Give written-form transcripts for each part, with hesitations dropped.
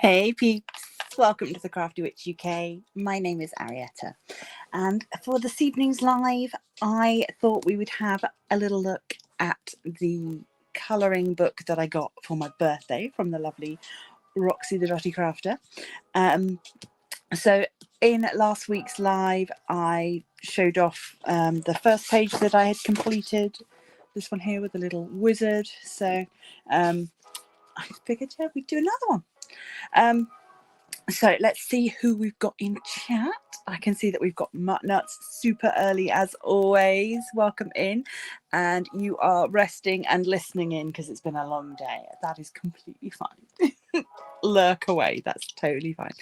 Hey peeps, welcome to the Crafty Witch UK. My name is Arietta, and for this evening's live I thought we would have a little look at the colouring book that I got for my birthday from the lovely Roxy the Dotty Crafter. So in last week's live I showed off the first page that I had completed, this one here with the little wizard, so I figured we'd do another one. So let's see who we've got in chat. I can see that we've got Nuts super early as always. Welcome in. And you are resting and listening in because it's been a long day. That is completely fine. Lurk away. That's totally fine.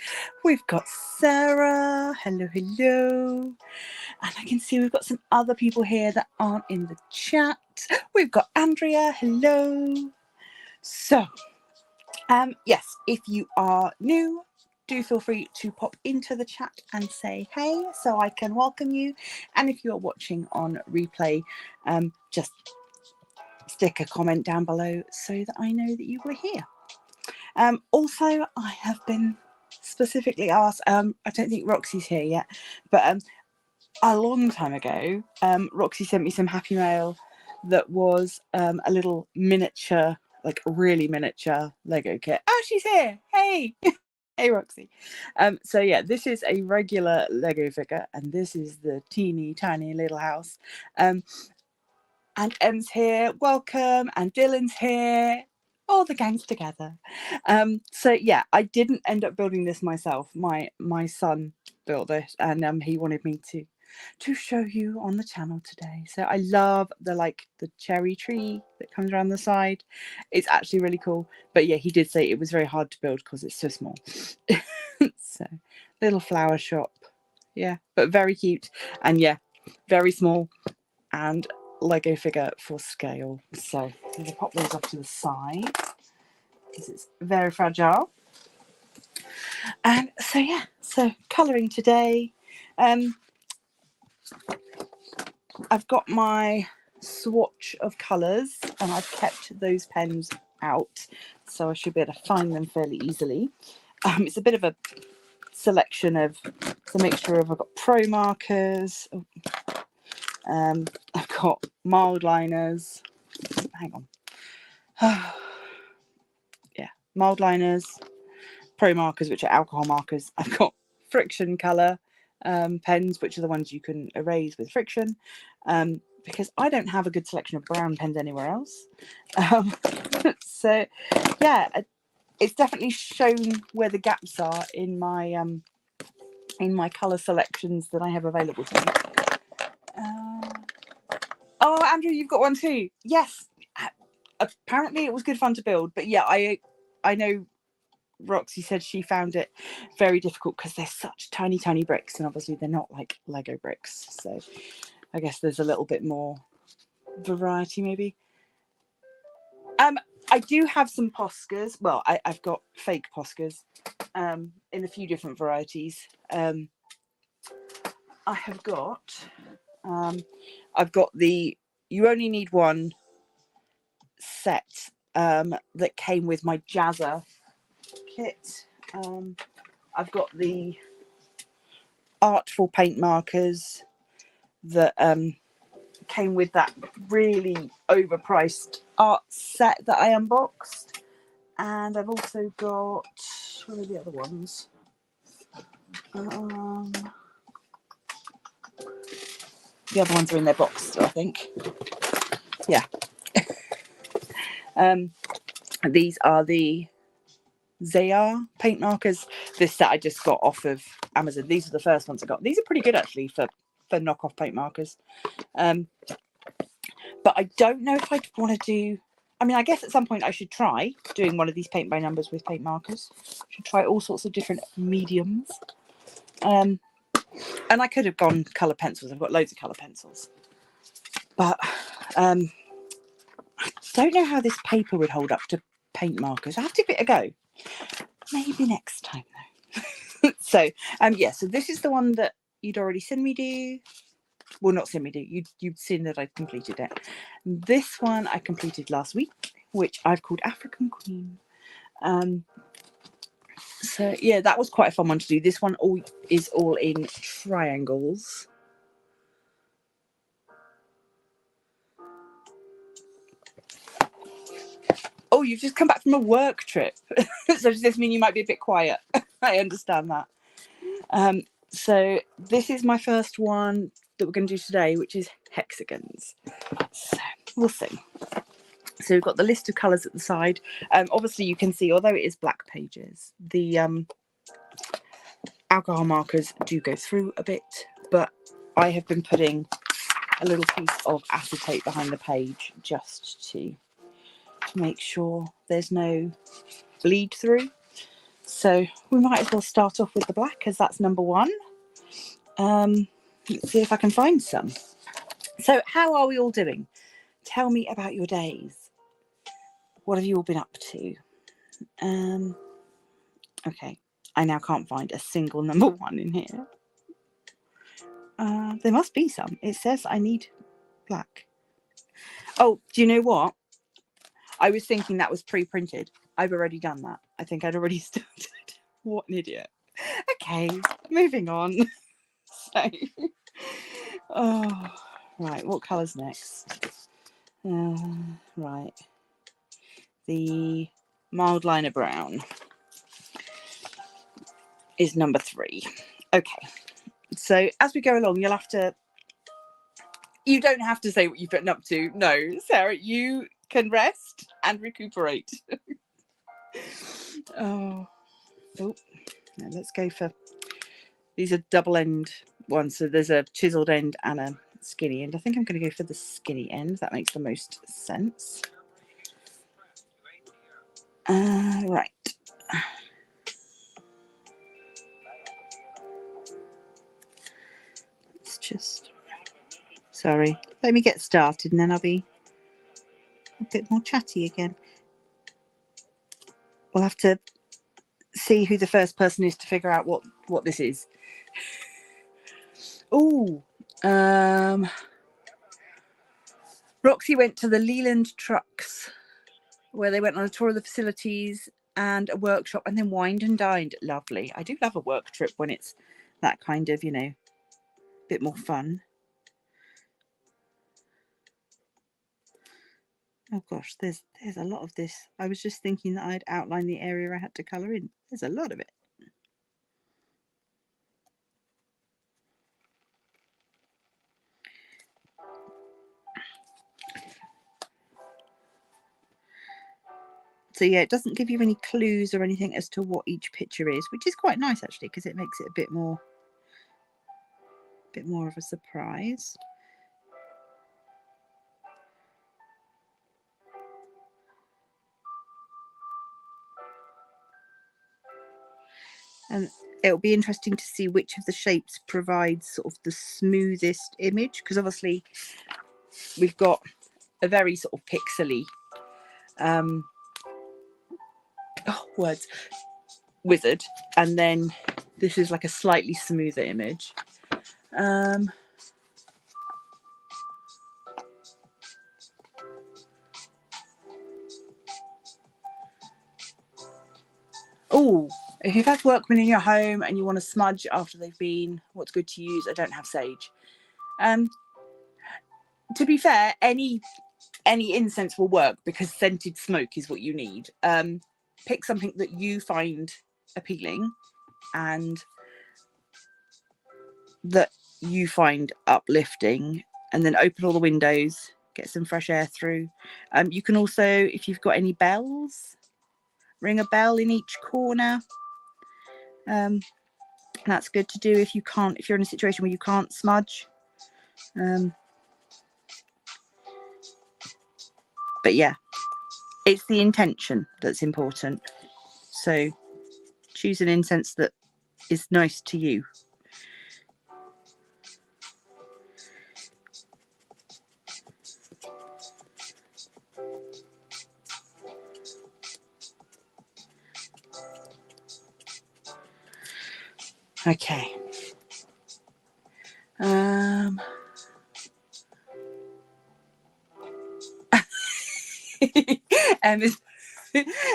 We've got Sarah. Hello, hello. And I can see we've got some other people here that aren't in the chat. We've got Andrea. Hello. So, yes, if you are new, do feel free to pop into the chat and say hey so I can welcome you. And if you're watching on replay, just stick a comment down below so that I know that you were here. Also, I have been specifically asked, I don't think Roxy's here yet, but a long time ago, Roxy sent me some happy mail that was a little miniature, like really miniature Lego kit. Oh, she's here. Hey. Hey Roxy. So yeah, this is a regular Lego figure and this is the teeny tiny little house. And Em's here, welcome, and Dylan's here, all the gangs together. So yeah, I didn't end up building this myself. My son built it, and he wanted me to show you on the channel today. So I love the cherry tree that comes around the side. It's actually really cool, but yeah, he did say it was very hard to build because it's so small. So little flower shop, yeah, but very cute, and yeah, very small and Lego figure for scale. So I'm going to pop those off to the side because it's very fragile. And so yeah, so colouring today. I've got my swatch of colours and I've kept those pens out, so I should be able to find them fairly easily. It's a bit of a selection of, it's a mixture of, I've got pro markers, I've got mild liners, hang on, yeah, mild liners, pro markers, which are alcohol markers. I've got friction colour pens, which are the ones you can erase with friction, because I don't have a good selection of brown pens anywhere else. So yeah, it's definitely shown where the gaps are in my colour selections that I have available to me. Oh, Andrew, you've got one too. Yes, apparently it was good fun to build, but yeah, I know Roxy said she found it very difficult because they're such tiny bricks, and obviously they're not like Lego bricks, so I guess there's a little bit more variety maybe. I do have some Poscas. Well, I've got fake Poscas in a few different varieties. I have got I've got the you only need one set that came with my Jazza kit. I've got the artful paint markers that came with that really overpriced art set that I unboxed, and I've also got, what are the other ones? The other ones are in their box still, I think. Yeah. These are the Zayar paint markers. This set I just got off of Amazon. These are the first ones I got. These are pretty good actually for knockoff paint markers. But I don't know if I'd want to do, I mean, I guess at some point I should try doing one of these paint by numbers with paint markers. I should try all sorts of different mediums. And I could have gone colour pencils. I've got loads of colour pencils. But I don't know how this paper would hold up to paint markers. I have to give it a go. Maybe next time though. So yeah, so this is the one that you'd already seen me do. Well, not seen me do. You'd seen that I completed it. This one I completed last week, which I've called African Queen. So yeah, that was quite a fun one to do. This one is all in triangles. Oh, you've just come back from a work trip. So does this mean you might be a bit quiet? I understand that. So this is my first one that we're going to do today, which is hexagons. So we'll see. So we've got the list of colours at the side. Obviously you can see, although it is black pages, the alcohol markers do go through a bit, but I have been putting a little piece of acetate behind the page just to make sure there's no bleed through. So we might as well start off with the black, as that's number one. Let's see if I can find some. So how are we all doing? Tell me about your days. What have you all been up to? Okay, I now can't find a single number one in here. There must be some. It says I need black. Oh, do you know what? I was thinking that was pre-printed. I've already done that. I think I'd already started. What an idiot. Okay, moving on. So, oh, right, what colour's next? Right, the mild liner brown is number 3. Okay, so as we go along, you'll have to, you don't have to say what you've been up to. No, Sarah, you can rest and recuperate. Oh, now let's go for, these are double end ones. So there's a chiseled end and a skinny end. I think I'm going to go for the skinny end. That makes the most sense. Right. It's just, sorry, let me get started and then I'll be a bit more chatty again. We'll have to see who the first person is to figure out what this is. Oh, Roxy went to the Leland Trucks, where they went on a tour of the facilities and a workshop, and then wined and dined. Lovely. I do love a work trip when it's that kind of, you know, bit more fun. Oh gosh, there's a lot of this. I was just thinking that I'd outline the area I had to colour in. There's a lot of it. So yeah, it doesn't give you any clues or anything as to what each picture is, which is quite nice actually, because it makes it a bit more of a surprise. And it'll be interesting to see which of the shapes provides sort of the smoothest image, because obviously we've got a very sort of pixely wizard, and then this is like a slightly smoother image. Oh, if you've had workmen in your home and you want to smudge after they've been, what's good to use? I don't have sage. To be fair, any incense will work, because scented smoke is what you need. Pick something that you find appealing and that you find uplifting, and then open all the windows, get some fresh air through. You can also, if you've got any bells, ring a bell in each corner. That's good to do if you're in a situation where you can't smudge. But yeah, it's the intention that's important. So choose an incense that is nice to you. Okay.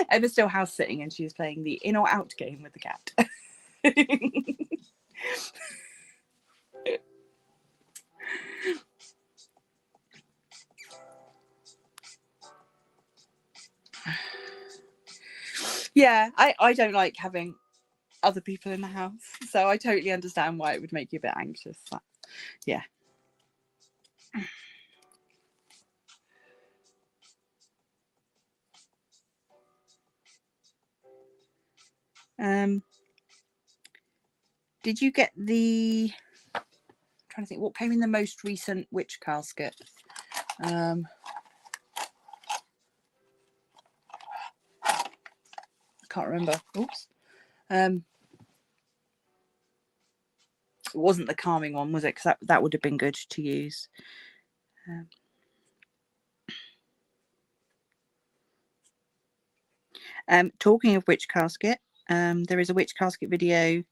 Emma's still house sitting and she's playing the in or out game with the cat. Yeah, I don't like having other people in the house, so I totally understand why it would make you a bit anxious. But, yeah. Did you get the, I'm trying to think what came in the most recent witch casket? I can't remember. Oops. It wasn't the calming one, was it? Because that would have been good to use. Talking of witch casket, there is a witch casket video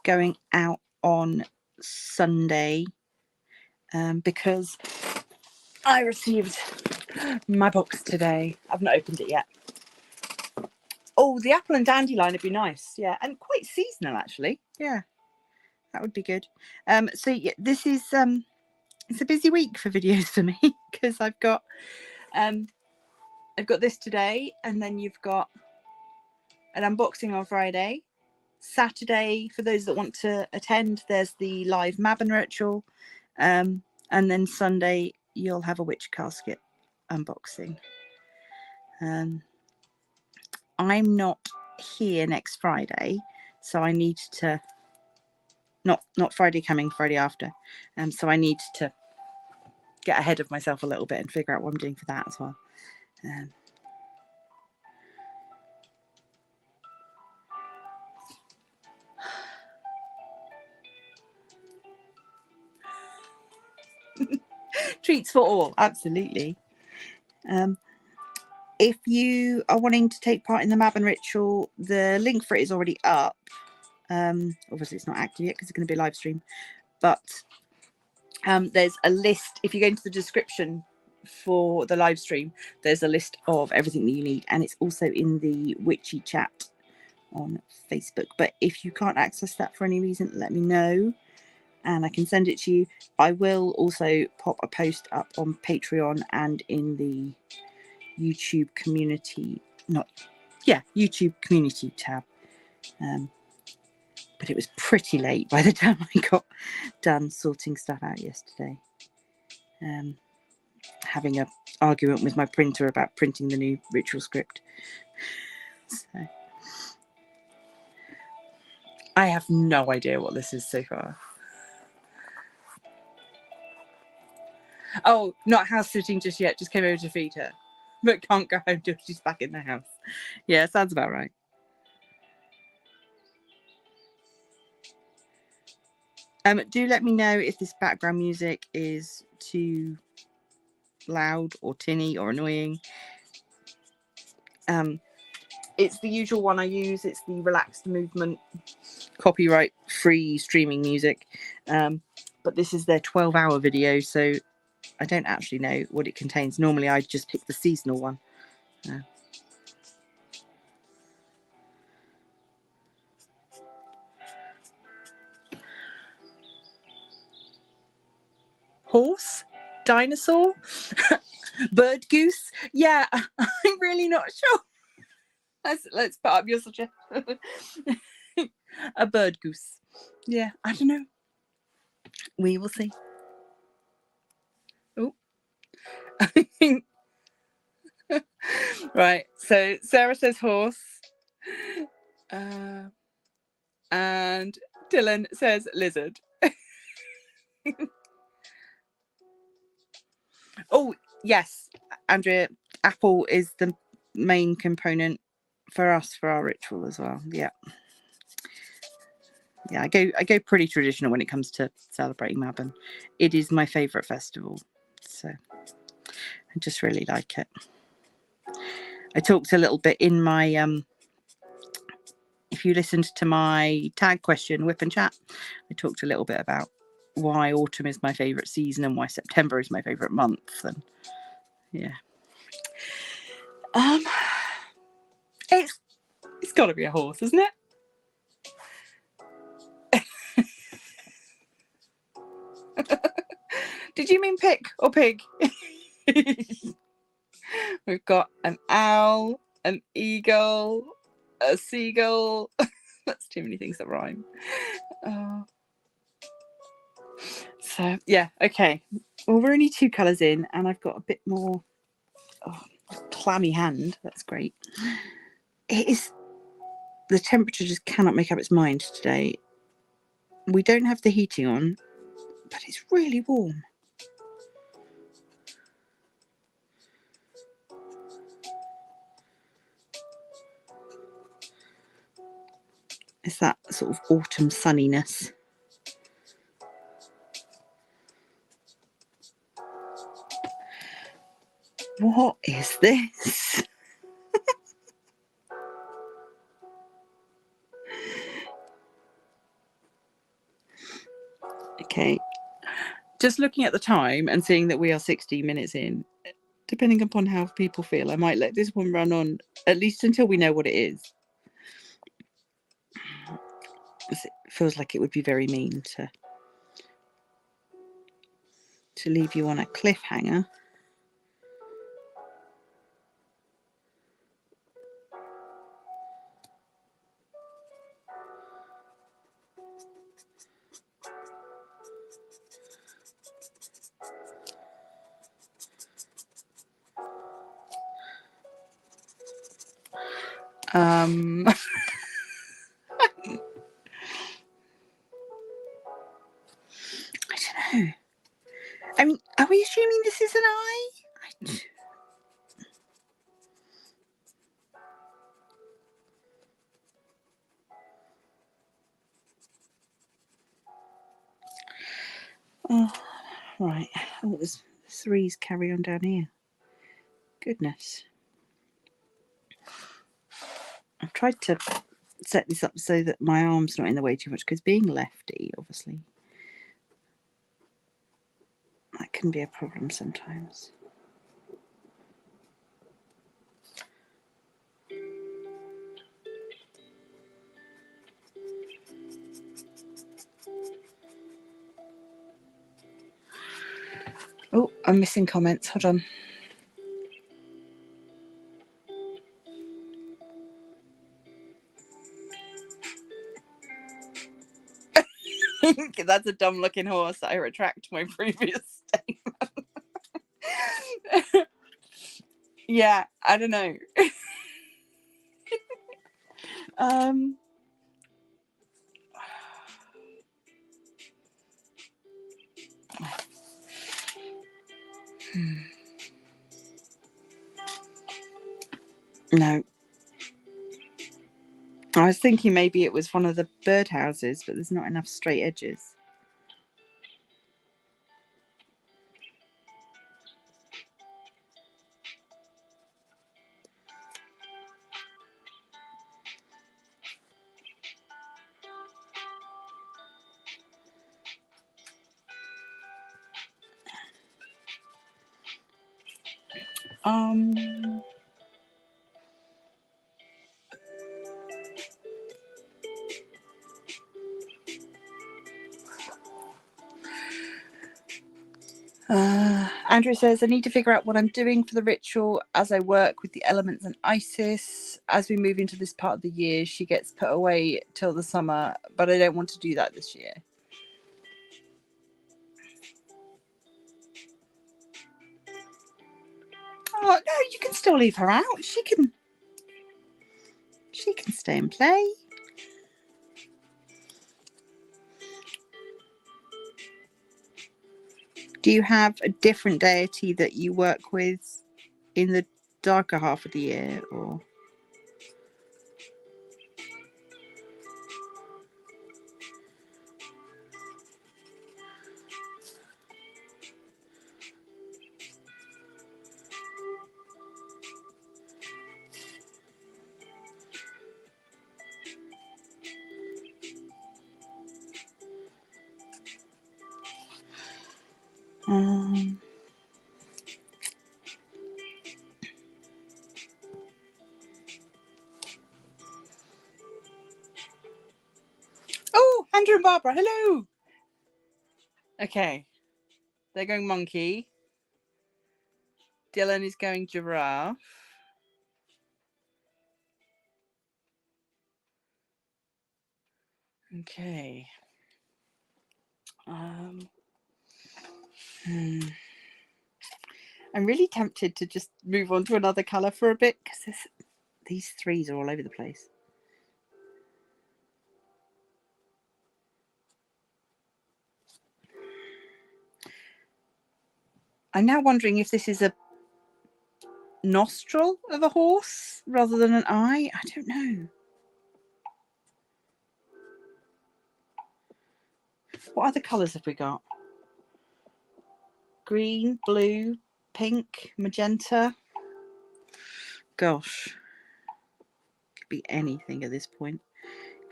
going out on Sunday, because I received my box today. I've not opened it yet. Oh, the apple and dandelion would be nice. Yeah, and quite seasonal actually. Yeah, that would be good. So yeah, this is it's a busy week for videos for me because I've got this today, and then you've got an unboxing on Friday. Saturday, for those that want to attend, there's the live Mabon ritual, and then Sunday you'll have a witch casket unboxing. I'm not here next Friday, so I need to not Friday coming, Friday after, so I need to get ahead of myself a little bit and figure out what I'm doing for that as well. Treats for all, absolutely. If you are wanting to take part in the Mabon ritual, the link for it is already up. Obviously it's not active yet because it's going to be a live stream, but there's a list. If you go into the description for the live stream, there's a list of everything that you need, and it's also in the witchy chat on Facebook. But if you can't access that for any reason, let me know and I can send it to you. I will also pop a post up on Patreon and in the YouTube community, YouTube community tab. But it was pretty late by the time I got done sorting stuff out yesterday. Having an argument with my printer about printing the new ritual script. So I have no idea what this is so far. Oh, not house sitting just yet. Just came over to feed her, but can't go home till she's back in the house. Yeah, sounds about right. Do let me know if this background music is too loud or tinny or annoying. It's the usual one I use. It's the relaxed movement, copyright free streaming music. But this is their 12-hour video, so I don't actually know what it contains. Normally I just pick the seasonal one. Horse, dinosaur, bird goose. Yeah, I'm really not sure. Let's put up your suggestion. A bird goose. Yeah, I don't know. We will see. Oh. Right, so Sarah says horse. And Dylan says lizard. Oh, yes, Andrea, apple is the main component for us for our ritual as well. Yeah, I go pretty traditional when it comes to celebrating Mabon. It is my favorite festival, so I just really like it. I talked a little bit in my if you listened to my tag question whip and chat, I talked a little bit about why autumn is my favorite season and why September is my favorite month. And yeah, got to be a horse, isn't it? Did you mean pick or pig? We've got an owl, an eagle, a seagull. That's too many things that rhyme. So yeah, okay. Well, we're only 2 colours in, and I've got a bit more clammy hand. That's great. It is. The temperature just cannot make up its mind today. We don't have the heating on, but it's really warm. It's that sort of autumn sunniness. What is this? Okay. Just looking at the time and seeing that we are 16 minutes in, depending upon how people feel, I might let this one run on at least until we know what it is. It feels like it would be very mean to leave you on a cliffhanger. I don't know. I mean, are we assuming this is an eye? Oh, right. Oh, there's 3s carry on down here. Goodness. I've tried to set this up so that my arm's not in the way too much, because being lefty, obviously, that can be a problem sometimes. Oh, I'm missing comments. Hold on. That's a dumb looking horse. I retract my previous statement. Yeah, I don't know. No. I was thinking maybe it was one of the birdhouses, but there's not enough straight edges. Andrew says, I need to figure out what I'm doing for the ritual as I work with the elements and Isis. As we move into this part of the year, she gets put away till the summer, but I don't want to do that this year. Oh, no, you can still leave her out. She can stay and play. Do you have a different deity that you work with in the darker half of the year, or? Andrew and Barbara, hello. Okay, they're going monkey. Dylan is going giraffe. Okay. I'm really tempted to just move on to another colour for a bit because these threes are all over the place. I'm now wondering if this is a nostril of a horse rather than an eye. I don't know. What other colours have we got? Green, blue, pink, magenta. Gosh. Could be anything at this point,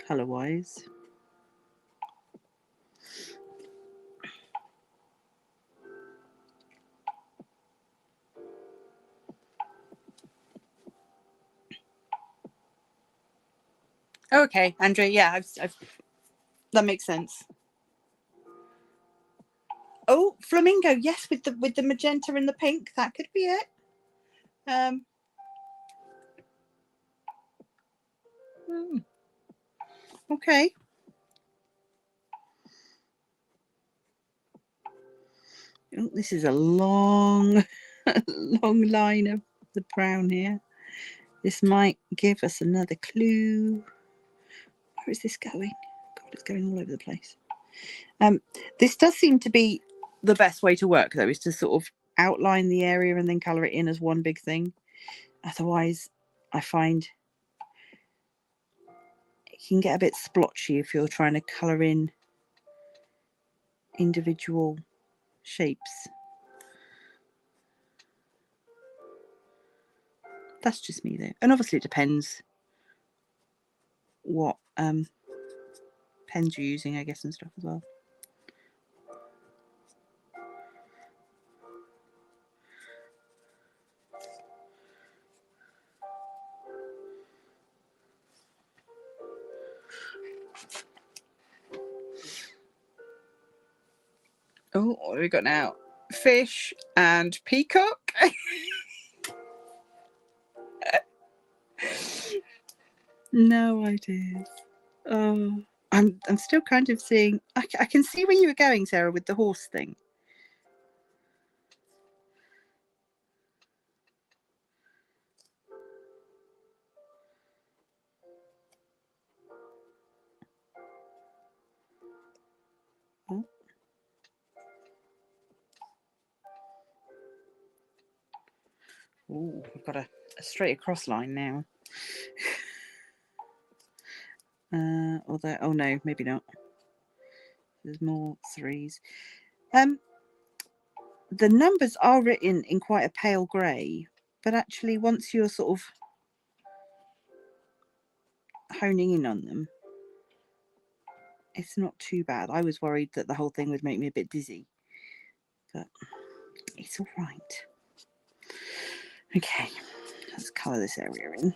colour-wise. Okay, Andrea, yeah, that makes sense. Oh, flamingo, yes, with the magenta and the pink, that could be it. Okay. Oh, this is a long, long line of the brown here. This might give us another clue. Where is this going? God, it's going all over the place. This does seem to be the best way to work, though, is to sort of outline the area and then colour it in as one big thing. Otherwise, I find it can get a bit splotchy if you're trying to colour in individual shapes. That's just me, though. And obviously it depends what pens you're using, I guess, and stuff as well. Oh, what have we got now? Fish and peacock. No idea. Oh, I'm still kind of seeing. I can see where you were going, Sarah, with the horse thing. Oh, ooh, we've got a straight across line now. Although, oh no, maybe not. There's more threes. The numbers are written in quite a pale grey, but actually once you're sort of honing in on them, it's not too bad. I was worried that the whole thing would make me a bit dizzy, but it's all right. Okay, let's colour this area in.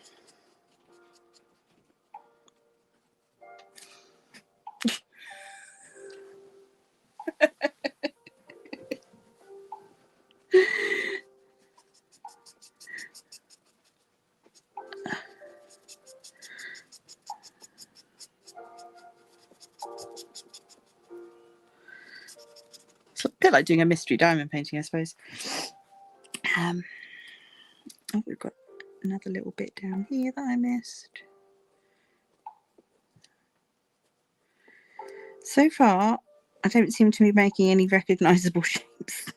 It's a bit like doing a mystery diamond painting, I suppose. Oh, we've got another little bit down here that I missed. So far, I don't seem to be making any recognisable shapes.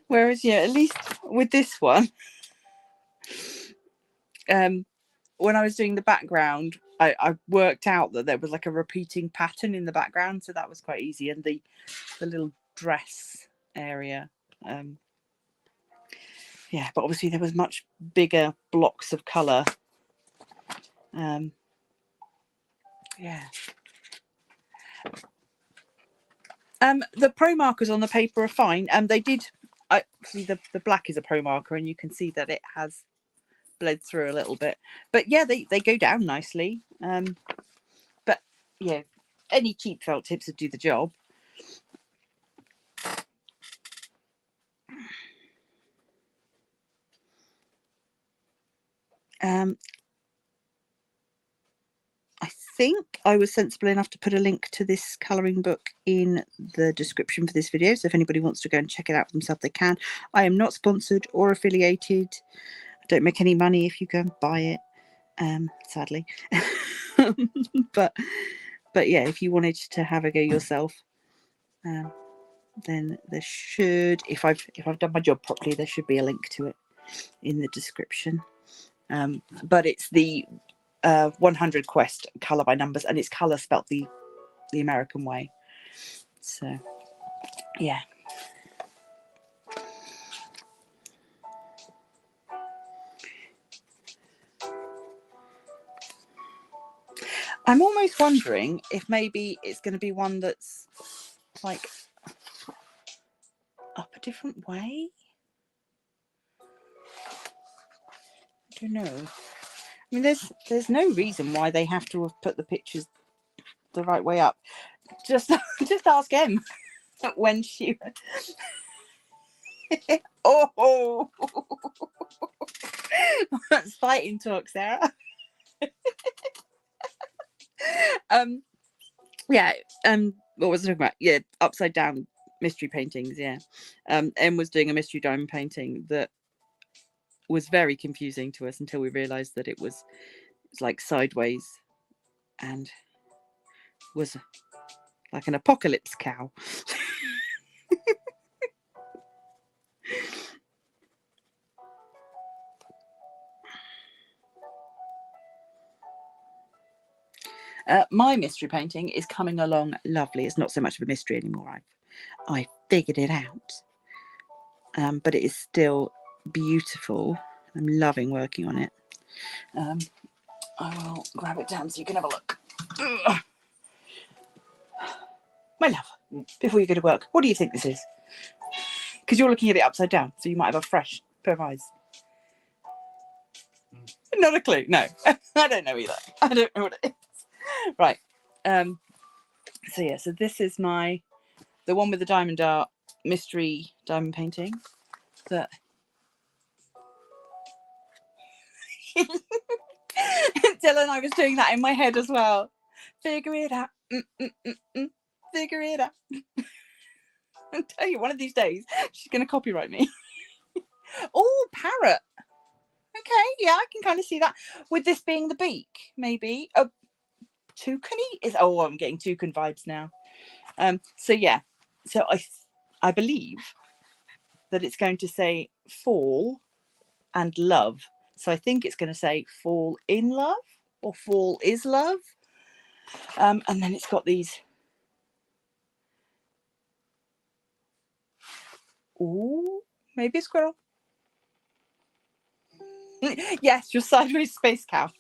Whereas, yeah, at least with this one, when I was doing the background, I worked out that there was like a repeating pattern in the background, so that was quite easy. And the little dress area, yeah, but obviously there was much bigger blocks of colour. Yeah. The pro markers on the paper are fine. They did. See, the black is a pro marker, and you can see that it has bled through a little bit. But yeah, they go down nicely. But yeah, any cheap felt tips would do the job. I think I was sensible enough to put a link to this colouring book in the description for this video. So if anybody wants to go and check it out for themselves, they can. I am not sponsored or affiliated. I don't make any money if you go and buy it, sadly. but yeah, if you wanted to have a go yourself, then there should, if I've done my job properly, there should be a link to it in the description. But it's the 100 Quest colour by numbers, and it's colour spelt the American way. So yeah. I'm almost wondering if maybe it's going to be one that's like up a different way. I don't know. I mean, there's no reason why they have to have put the pictures the right way up. Just ask Em when she. Oh, that's fighting talk, Sarah. Yeah. What was I talking about? Yeah, upside down mystery paintings. Yeah. Em was doing a mystery diamond painting that was very confusing to us until we realised that it was like sideways and was like an apocalypse cow. My mystery painting is coming along lovely. It's not so much of a mystery anymore. I figured it out. But it is still beautiful. I'm loving working on it. I will grab it down so you can have a look. Ugh. My love, before you go to work, what do you think this is? Because you're looking at it upside down, so you might have a fresh pair of eyes. Not a clue. No, I don't know either. I don't know what it is. Right. So yeah, so this is the one with the diamond art mystery diamond painting that Dylan, I was doing that in my head as well. Figure it out. Figure it out. I'll tell you, one of these days she's going to copyright me. Oh, parrot. Okay, yeah, I can kind of see that. With this being the beak, maybe. Oh, toucan-y is. Oh, I'm getting toucan vibes now. So yeah, so I believe that it's going to say fall and love. So I think it's going to say fall in love or fall is love. And then it's got these. Ooh, maybe a squirrel. Yes, your sideways space cow.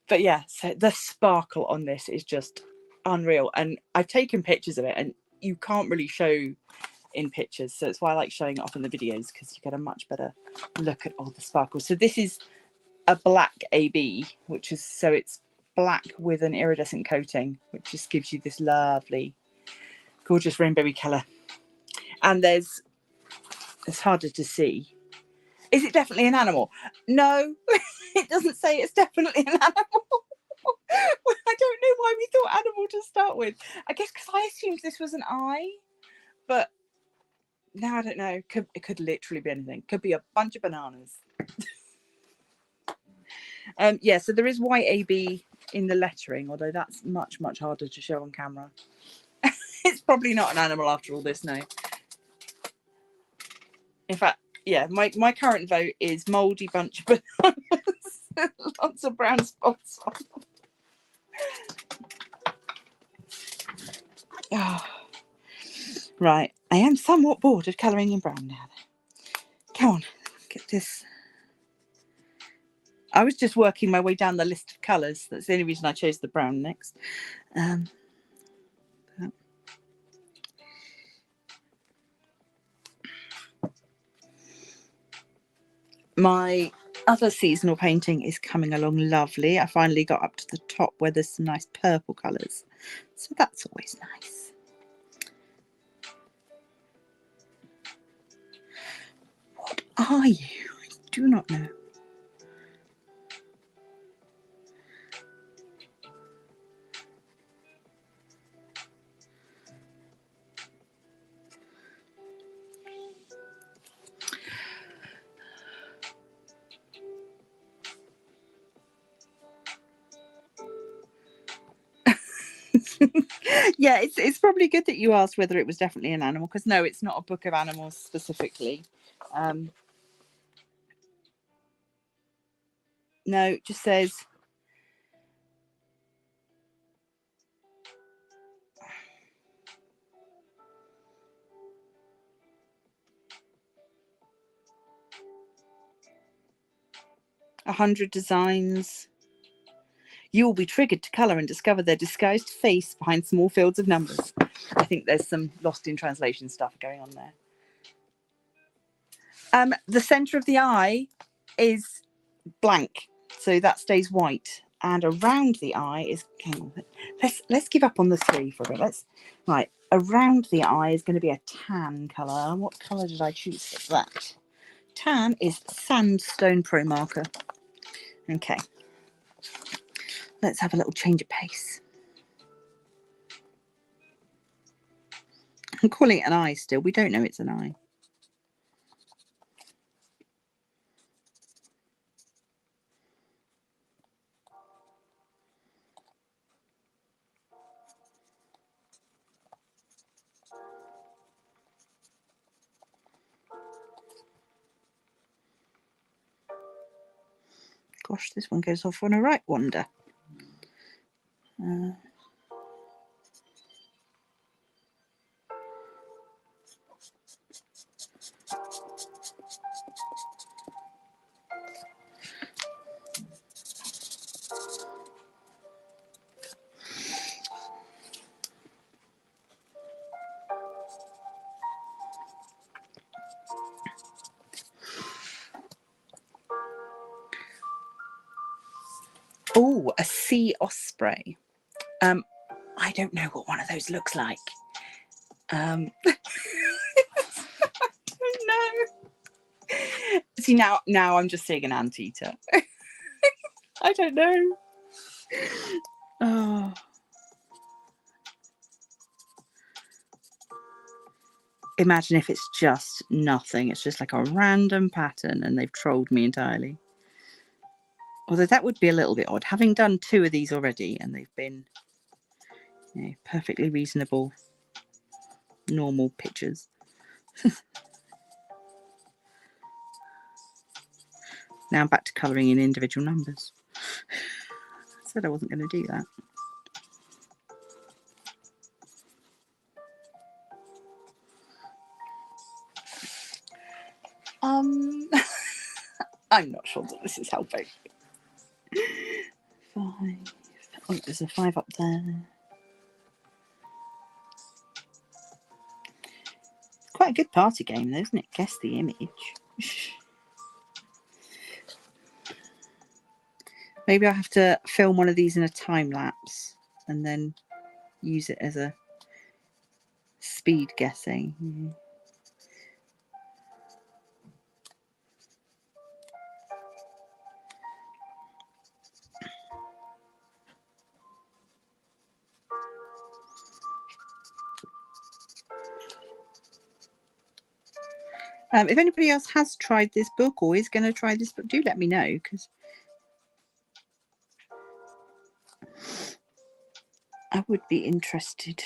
But yeah, so the sparkle on this is just unreal. And I've taken pictures of it, and you can't really show in pictures. So it's why I like showing it off in the videos, because you get a much better look at all the sparkle. So this is a black AB, which is, so it's black with an iridescent coating, which just gives you this lovely, gorgeous rainbowy colour. And it's harder to see. Is it definitely an animal? No, it doesn't say it's definitely an animal. I don't know why we thought animal to start with. I guess because I assumed this was an eye, but now I don't know. It could literally be anything. Could be a bunch of bananas. Yeah, so there is YAB in the lettering, although that's much, much harder to show on camera. It's probably not an animal after all this, no. In fact, yeah, my current vote is mouldy bunch of bananas. Lots of brown spots on. Oh. Right, I am somewhat bored of colouring in brown now. Come on, get this. I was just working my way down the list of colours. That's the only reason I chose the brown next. My other seasonal painting is coming along lovely. I finally got up to the top where there's some nice purple colours, so that's always nice. What are you? I do not know. Yeah, it's probably good that you asked whether it was definitely an animal, because no, it's not a book of animals specifically. No, it just says "100 designs. You will be triggered to colour and discover their disguised face behind small fields of numbers." I think there's some lost in translation stuff going on there. The centre of the eye is blank, so that stays white, and around the eye is, let's give up on the 3 for a bit. Right, around the eye is going to be a tan colour. What colour did I choose for that? Tan is Sandstone Pro Marker. Okay, let's have a little change of pace. I'm calling it an eye still. We don't know it's an eye. Gosh, this one goes off on a right wander. Oh, a sea osprey. I don't know what one of those looks like. I don't know. See, now I'm just seeing an anteater. I don't know. Oh. Imagine if it's just nothing. It's just like a random pattern and they've trolled me entirely. Although that would be a little bit odd. Having done 2 of these already and they've been, you know, perfectly reasonable, normal pictures. Now I'm back to colouring in individual numbers. I said I wasn't going to do that. I'm not sure that this is helping. 5. Oh, there's a 5 up there. Quite a good party game, though, isn't it? Guess the image. Maybe I'll have to film one of these in a time lapse and then use it as a speed guessing. If anybody else has tried this book or is going to try this book, do let me know, because I would be interested.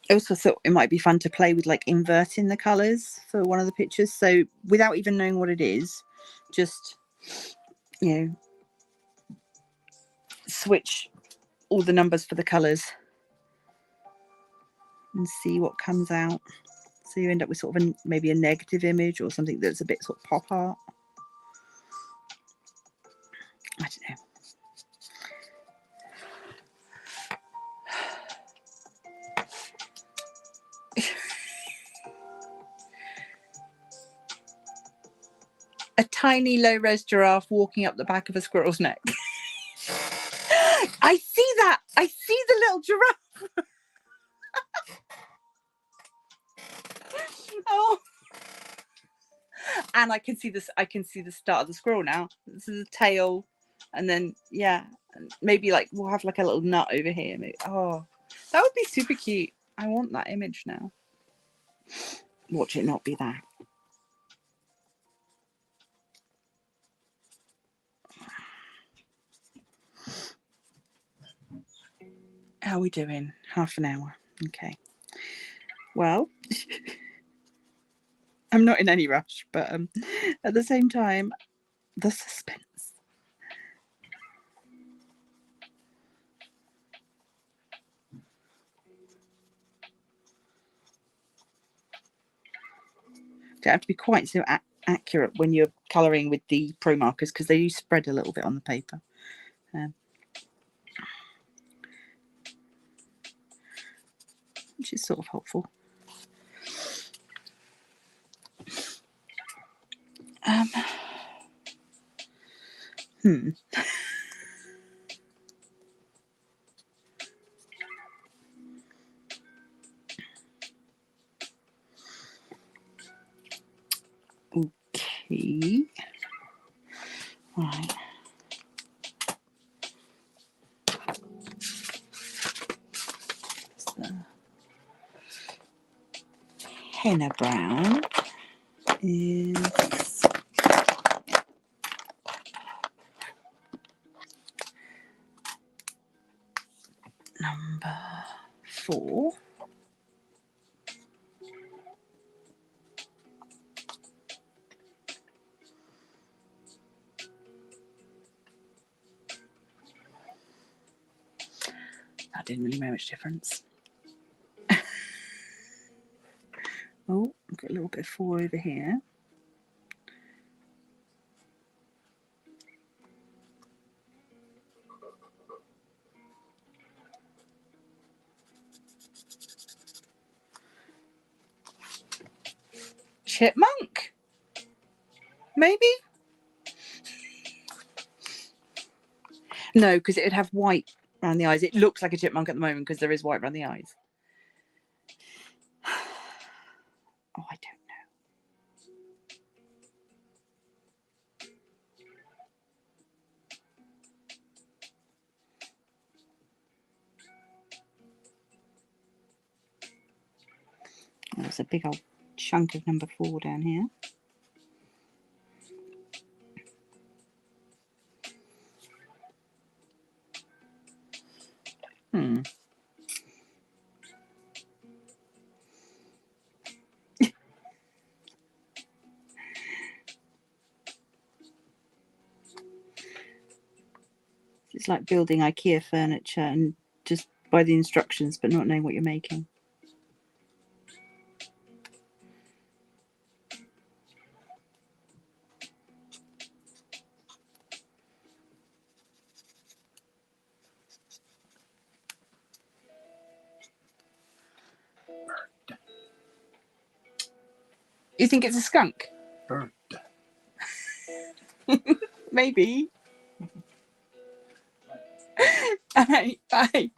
I also thought it might be fun to play with like inverting the colours for one of the pictures. So without even knowing what it is, just, you know, switch all the numbers for the colours and see what comes out. So you end up with sort of maybe a negative image or something that's a bit sort of pop art. I don't know. A tiny low-res giraffe walking up the back of a squirrel's neck. I see that. I see the little giraffe. Oh. And I can see this. I can see the start of the squirrel now. This is a tail, and then yeah, maybe like we'll have like a little nut over here. Maybe. Oh, that would be super cute. I want that image now. Watch it not be that. How are we doing? Half an hour. Okay. Well, I'm not in any rush, but at the same time, the suspense. Don't have to be quite so accurate when you're colouring with the pro markers because they do spread a little bit on the paper. Which is sort of helpful. Okay. Right. The henna brown is number 4. That didn't really make much difference. Oh, I've got a little bit of 4 over here. Chipmunk? Maybe? No, because it would have white around the eyes. It looks like a chipmunk at the moment because there is white around the eyes. Oh, I don't know. There's a big old chunk of number 4 down here. It's like building IKEA furniture and just by the instructions but not knowing what you're making. You think it's a skunk? Bird. Maybe. Alright, bye.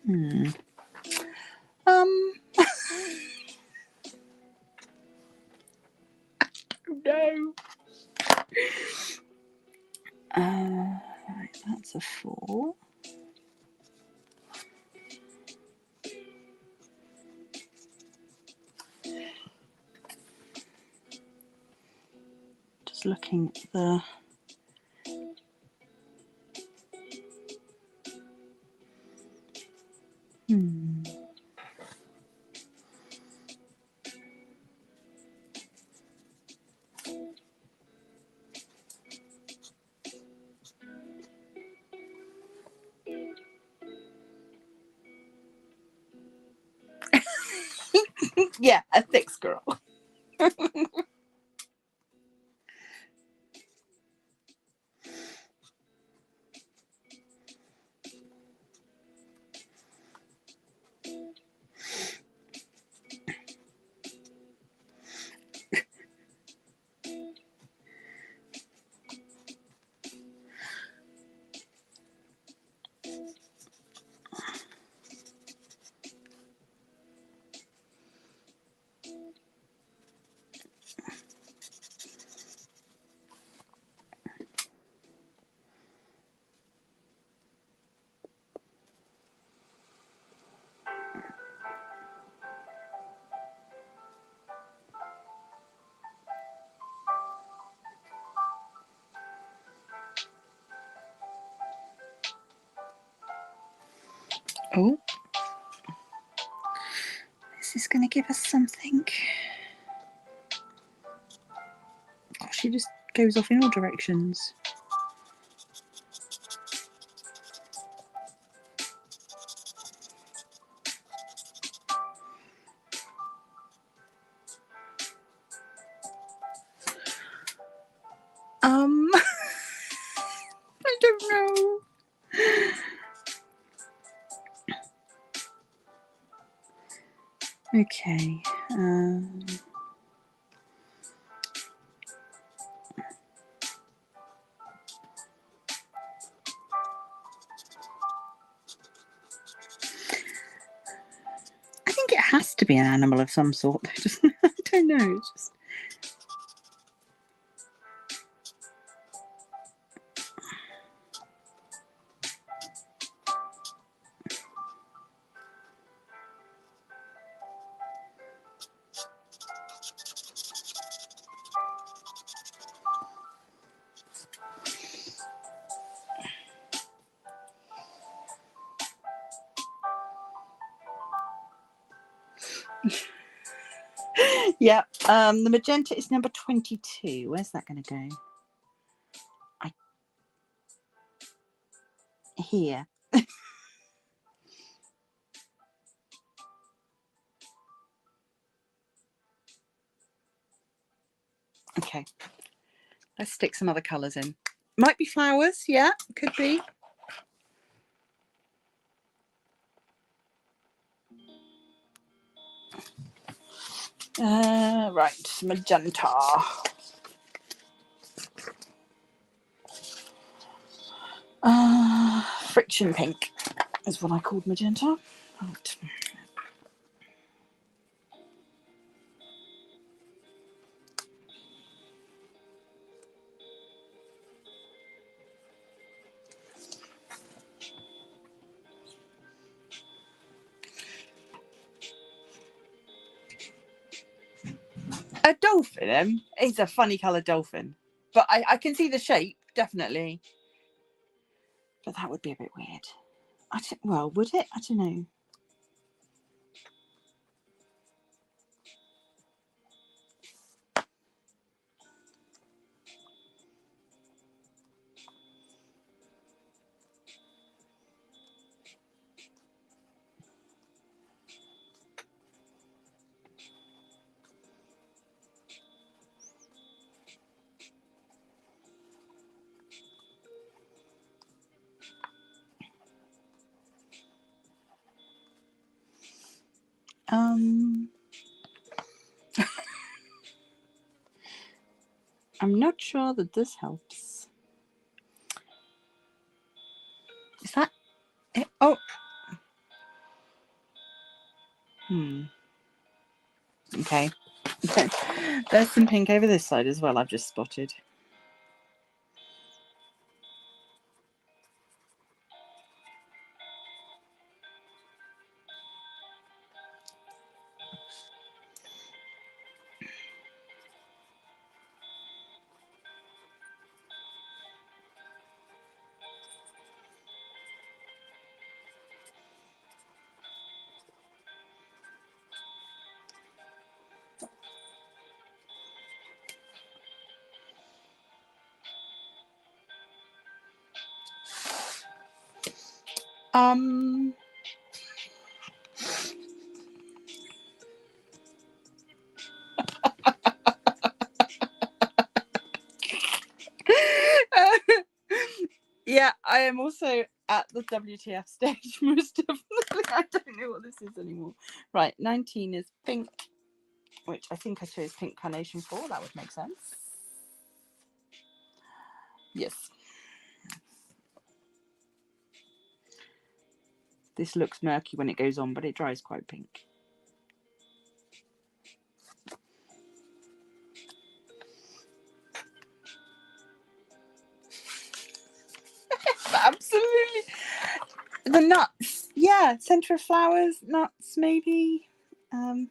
No. Right, that's a 4. Just looking at the Yeah, a thick squirrel. Oh, this is going to give us something. Oh, she just goes off in all directions. I don't know. Okay. I think it has to be an animal of some sort. I don't know. It's just... Yeah, the magenta is number 22. Where's that going to go? Here. Okay, let's stick some other colours in. Might be flowers, yeah, could be. Right, magenta. Friction pink is what I called magenta. Right. A dolphin. It's a funny coloured dolphin, but I can see the shape definitely. But that would be a bit weird. Well, would it? I don't know. I'm not sure that this helps. Is that it? Oh. Okay. There's some pink over this side as well, I've just spotted. Yeah, I am also at the WTF stage. Most definitely. I don't know what this is anymore. Right, 19 is pink, which I think I chose pink carnation for. That would make sense. Yes. This looks murky when it goes on, but it dries quite pink. Absolutely. The nuts. Yeah, centre of flowers, nuts maybe. I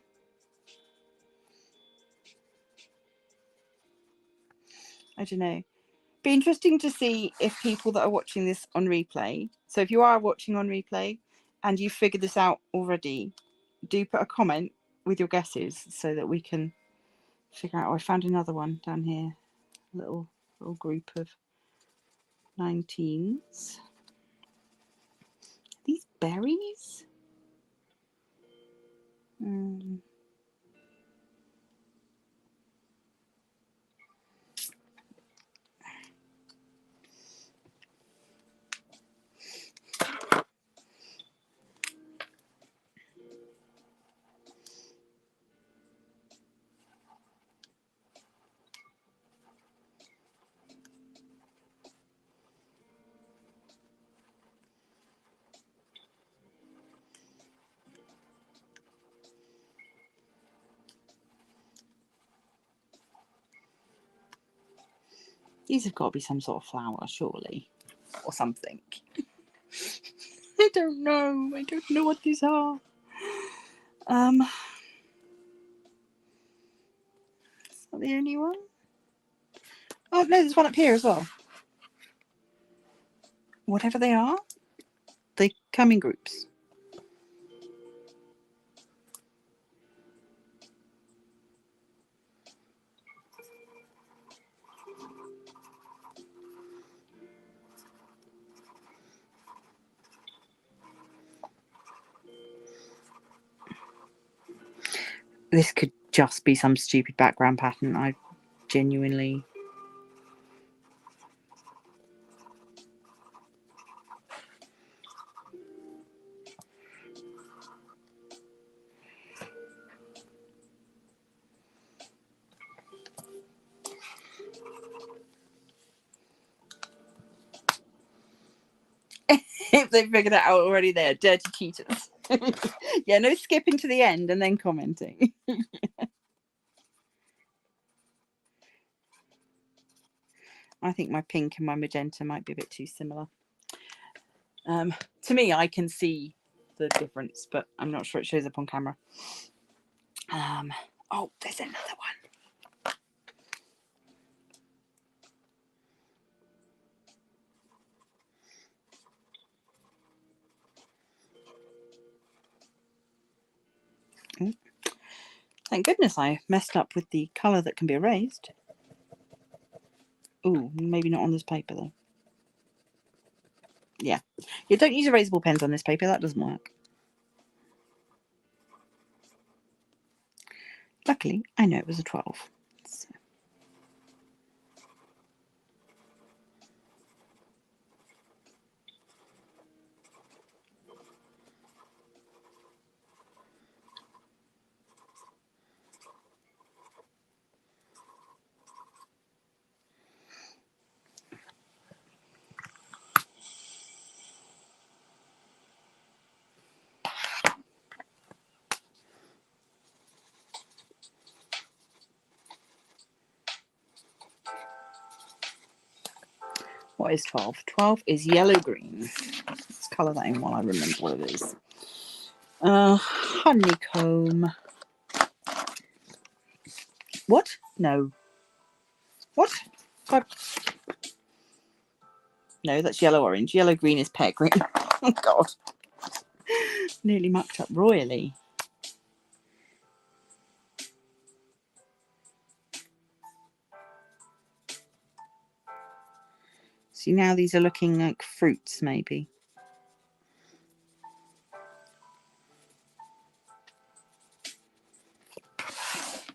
don't know. Be interesting to see if people that are watching this on replay, so if you are watching on replay and you figured this out already, do put a comment with your guesses so that we can figure out. Oh, I found another one down here. Little group of 19s. These berries? These have got to be some sort of flower, surely, or something. I don't know. I don't know what these are. Is that the only one? Oh no, there's one up here as well. Whatever they are, they come in groups. This could just be some stupid background pattern. I genuinely... If they figured it out already, they're dirty cheaters. Yeah, no skipping to the end and then commenting. I think my pink and my magenta might be a bit too similar. To me, I can see the difference, but I'm not sure it shows up on camera. Oh, there's another one. Thank goodness I messed up with the colour that can be erased. Ooh, maybe not on this paper though. Yeah, you don't use erasable pens on this paper. That doesn't work. Luckily, I know it was a 12. So. What is 12? 12 is yellow-green. Let's colour that in while I remember what it is. Honeycomb. What? No. What? No, that's yellow-orange. Yellow-green is pear green. Oh, God. Nearly mucked up royally. See, now these are looking like fruits, maybe.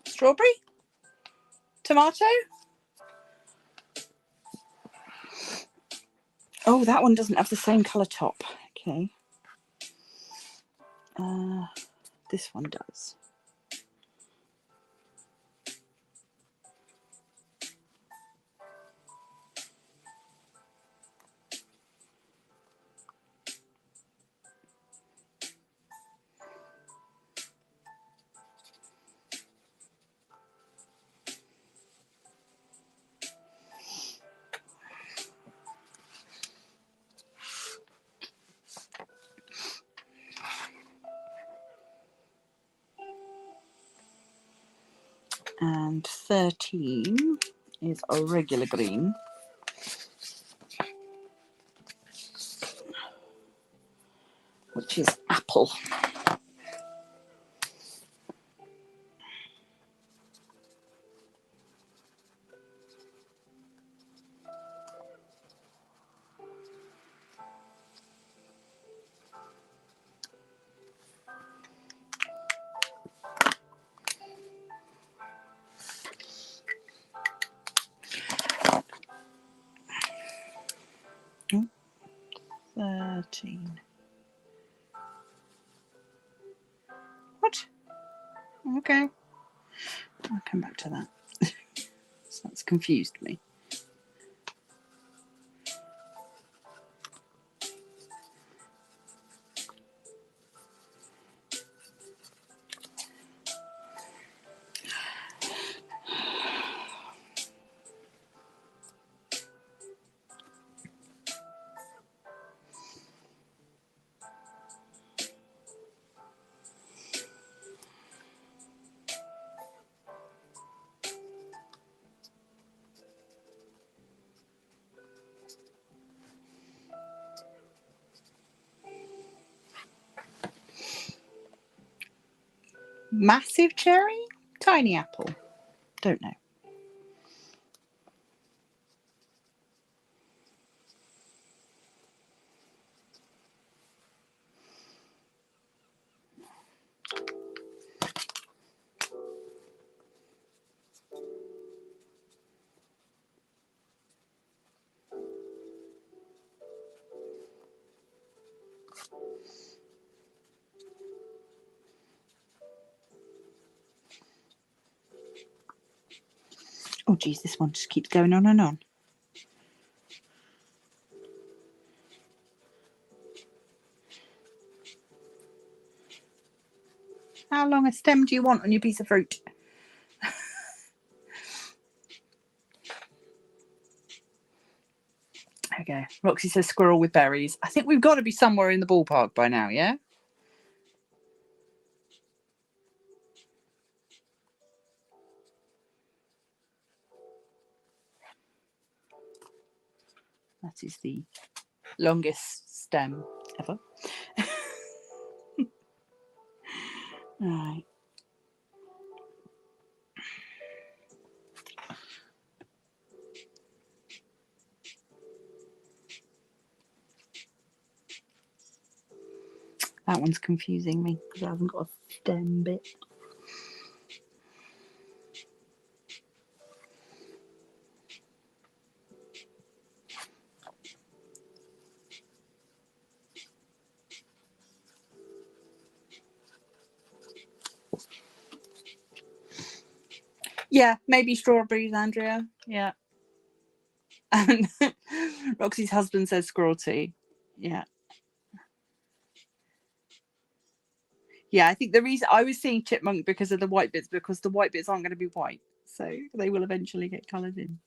Strawberry? Tomato? Oh, that one doesn't have the same colour top. Okay. This one does. And 13 is a regular green. Which is apple. Oh, 13. What? Okay. I'll come back to that. So that's confused me. Massive cherry? Tiny apple? Don't know. Oh geez, this one just keeps going on and on. How long a stem do you want on your piece of fruit? There we go. Roxy says squirrel with berries. I think we've got to be somewhere in the ballpark by now, yeah? That is the longest stem ever. Right. That one's confusing me because I haven't got a stem bit. Yeah, maybe strawberries, Andrea. Yeah. And Roxy's husband says squirrel tea. Yeah. Yeah, I think the reason I was seeing chipmunk because of the white bits, because the white bits aren't going to be white. So they will eventually get coloured in.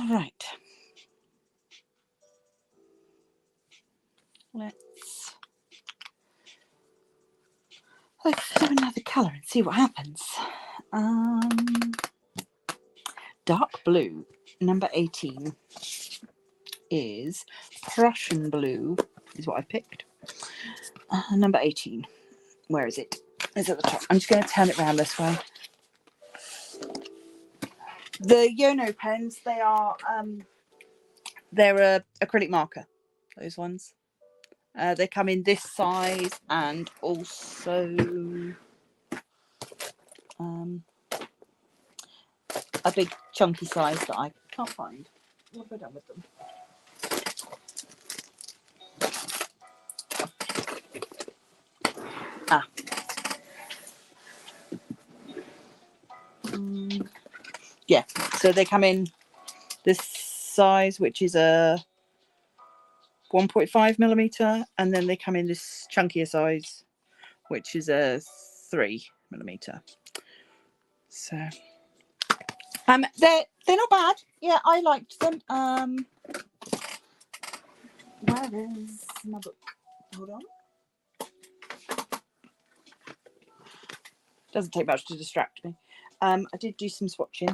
Right. Let's do another colour and see what happens. Dark blue, number 18, is Prussian blue, is what I picked. Number 18. Where is it? It's at the top. I'm just going to turn it around this way. The Yono pens, they're a acrylic marker. Those ones. They come in this size and also a big chunky size that I can't find. What have I done with them? Yeah, so they come in this size, which is a 1.5 millimeter, and then they come in this chunkier size, which is a 3 millimeter. So they're not bad. Yeah, I liked them. Where is my book? Hold on. Doesn't take much to distract me. I did do some swatching.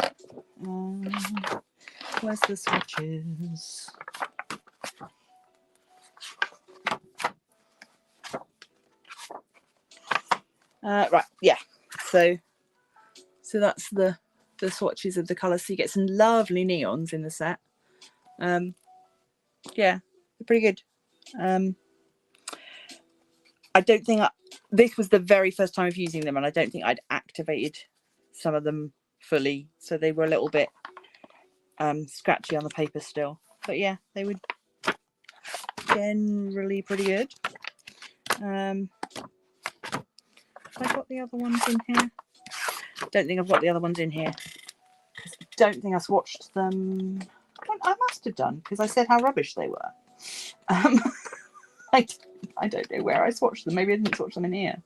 Where's the swatches? Right, yeah. So that's the swatches of the colours. So you get some lovely neons in the set. Yeah, they're pretty good. I don't think this was the very first time of using them, and I don't think I'd activated some of them fully, so they were a little bit scratchy on the paper still. But yeah, they were generally pretty good. Have I got the other ones in here? Don't think I've got the other ones in here. Don't think I swatched them. Well, I must have done, because I said how rubbish they were. I don't know where I swatched them. Maybe I didn't swatch them in here.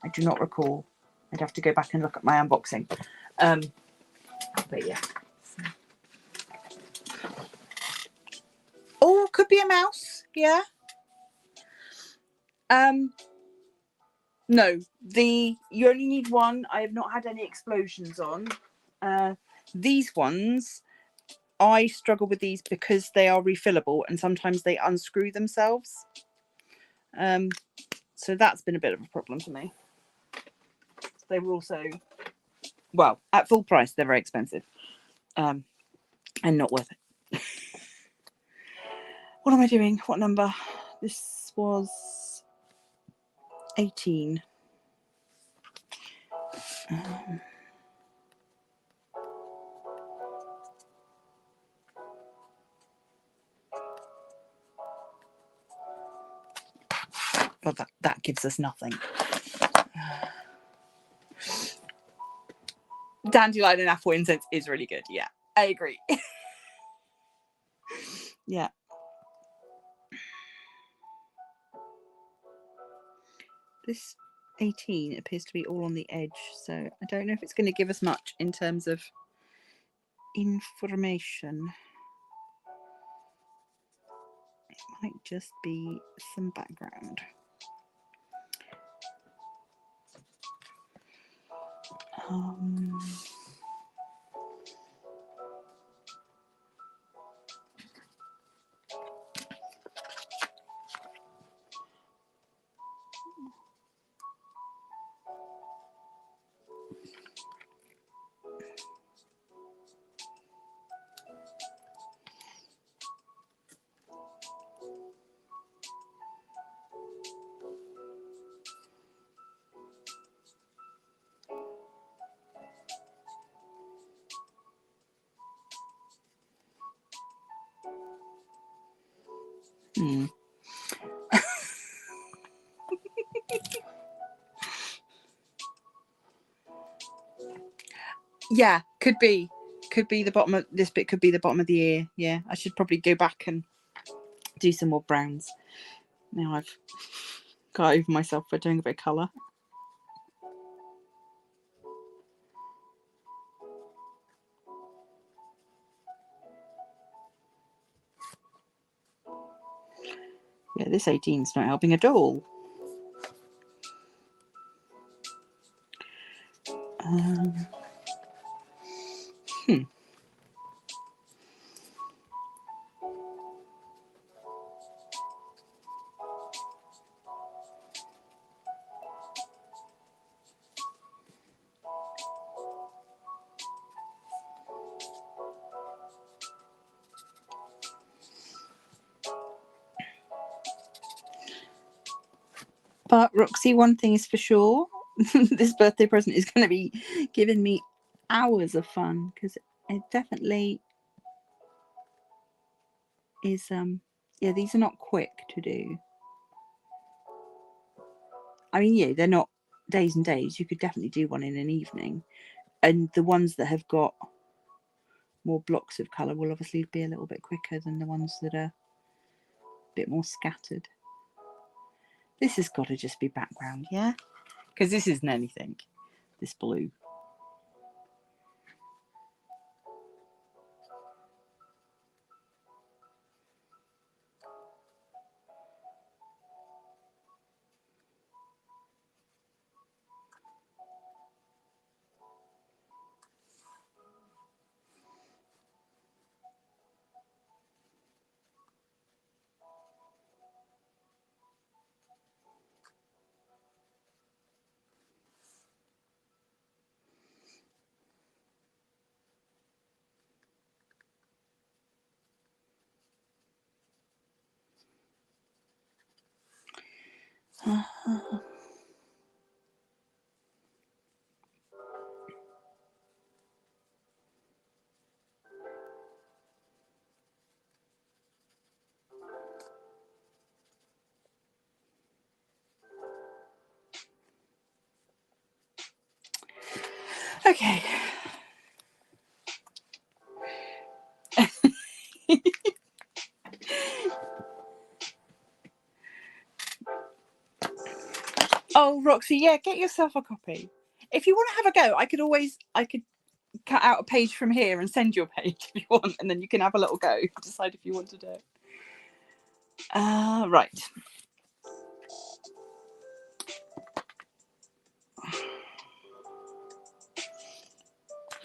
I do not recall. I'd have to go back and look at my unboxing. But yeah. So. Oh, could be a mouse. Yeah. No, you only need one. I have not had any explosions on. These ones, I struggle with these because they are refillable and sometimes they unscrew themselves. So that's been a bit of a problem for me. They were also, well, at full price, they're very expensive. And not worth it. What am I doing? What number? This was 18. Well, that gives us nothing. Dandelion and apple incense is really good. Yeah, I agree. Yeah. This 18 appears to be all on the edge, so I don't know if it's going to give us much in terms of information. It might just be some background. Yeah, could be the bottom of this bit, could be the bottom of the ear. Yeah, I should probably go back and do some more browns. Now I've got over myself for doing a bit of colour. Yeah, this 18's not helping at all. But Roxy, one thing is for sure, this birthday present is going to be giving me hours of fun, because it definitely is. Yeah, these are not quick to do. I mean, yeah, they're not days and days. You could definitely do one in an evening, and the ones that have got more blocks of colour will obviously be a little bit quicker than the ones that are a bit more scattered. This has got to just be background, yeah, because this isn't anything, this blue. Okay. Oh, Roxy, yeah, get yourself a copy. If you want to have a go, I could cut out a page from here and send you a page if you want, and then you can have a little go. Decide if you want to do it. Right.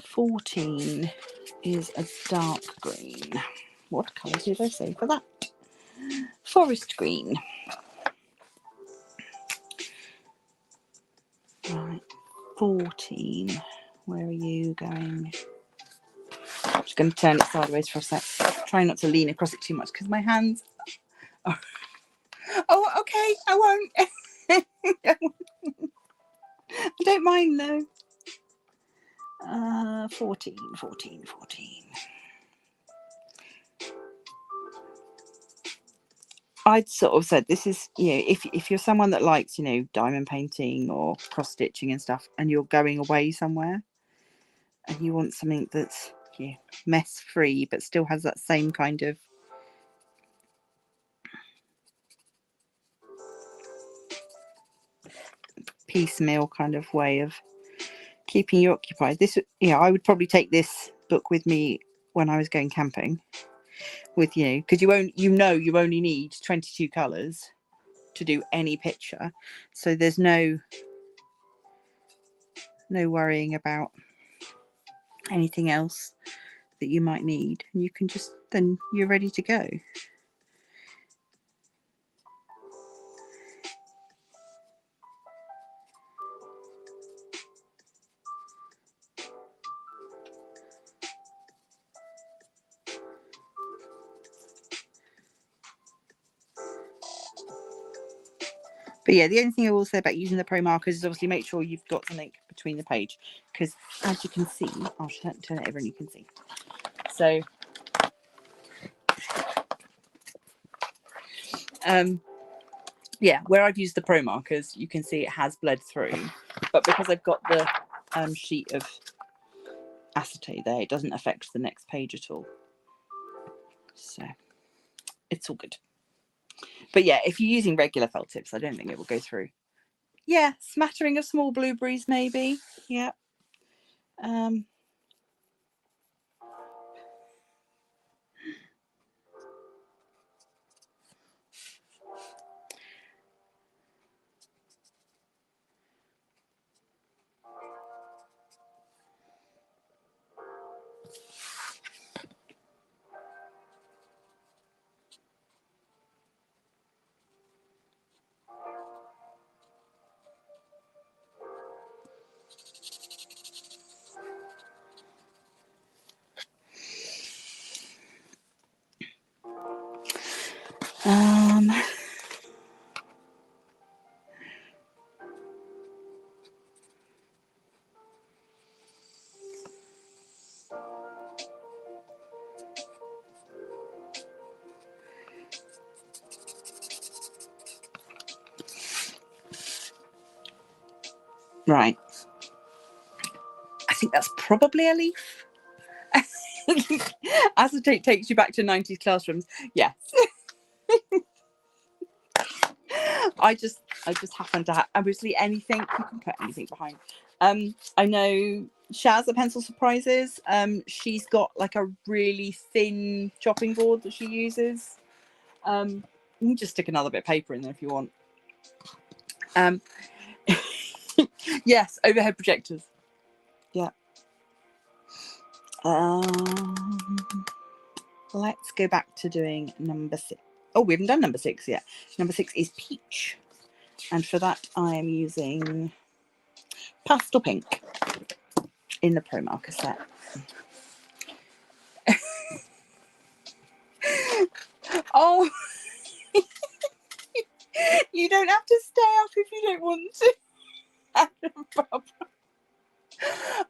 $14 is a dark green. What colour did I say for that? Forest green. Right. 14. Where are you going? I'm just going to turn it sideways for a sec. Try not to lean across it too much because my hands are... Oh, okay. I won't. I don't mind though. 14. I'd sort of said this is, if you're someone that likes, diamond painting or cross stitching and stuff, and you're going away somewhere and you want something that's mess free but still has that same kind of piecemeal kind of way of keeping you occupied. This, I would probably take this book with me when I was going camping with you, because you only need 22 colours to do any picture, so there's no worrying about anything else that you might need, and you can just, then you're ready to go. But yeah, the only thing I will say about using the pro markers is obviously make sure you've got something between the page, because as you can see, I'll turn it over and you can see. So yeah, where I've used the pro markers, you can see it has bled through, but because I've got the sheet of acetate there, it doesn't affect the next page at all. So it's all good. But yeah, if you're using regular felt tips, I don't think it will go through. Yeah, smattering of small blueberries maybe. Yeah. Right. I think that's probably a leaf. Acetate takes you back to 90s classrooms. Yes. I just happen to have, obviously, anything, you can put anything behind. I know Shaz at Pencil Surprises, she's got like a really thin chopping board that she uses. You can just stick another bit of paper in there if you want. Yes, overhead projectors. Yeah. Let's go back to doing number 6. Oh, we haven't done number 6 yet. Number 6 is peach. And for that, I am using pastel pink in the Pro Marker set. Oh, you don't have to stay up if you don't want to.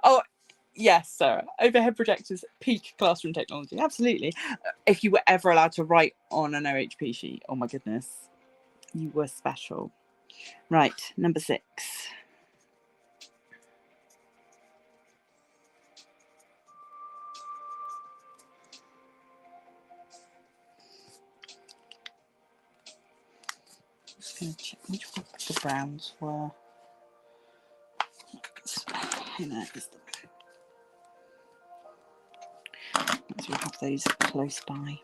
Oh, yes, Sarah. Overhead projectors, peak classroom technology. Absolutely. If you were ever allowed to write on an OHP sheet, oh my goodness, you were special. Right, number 6. Just going to check which one the browns were. Let's have those close by.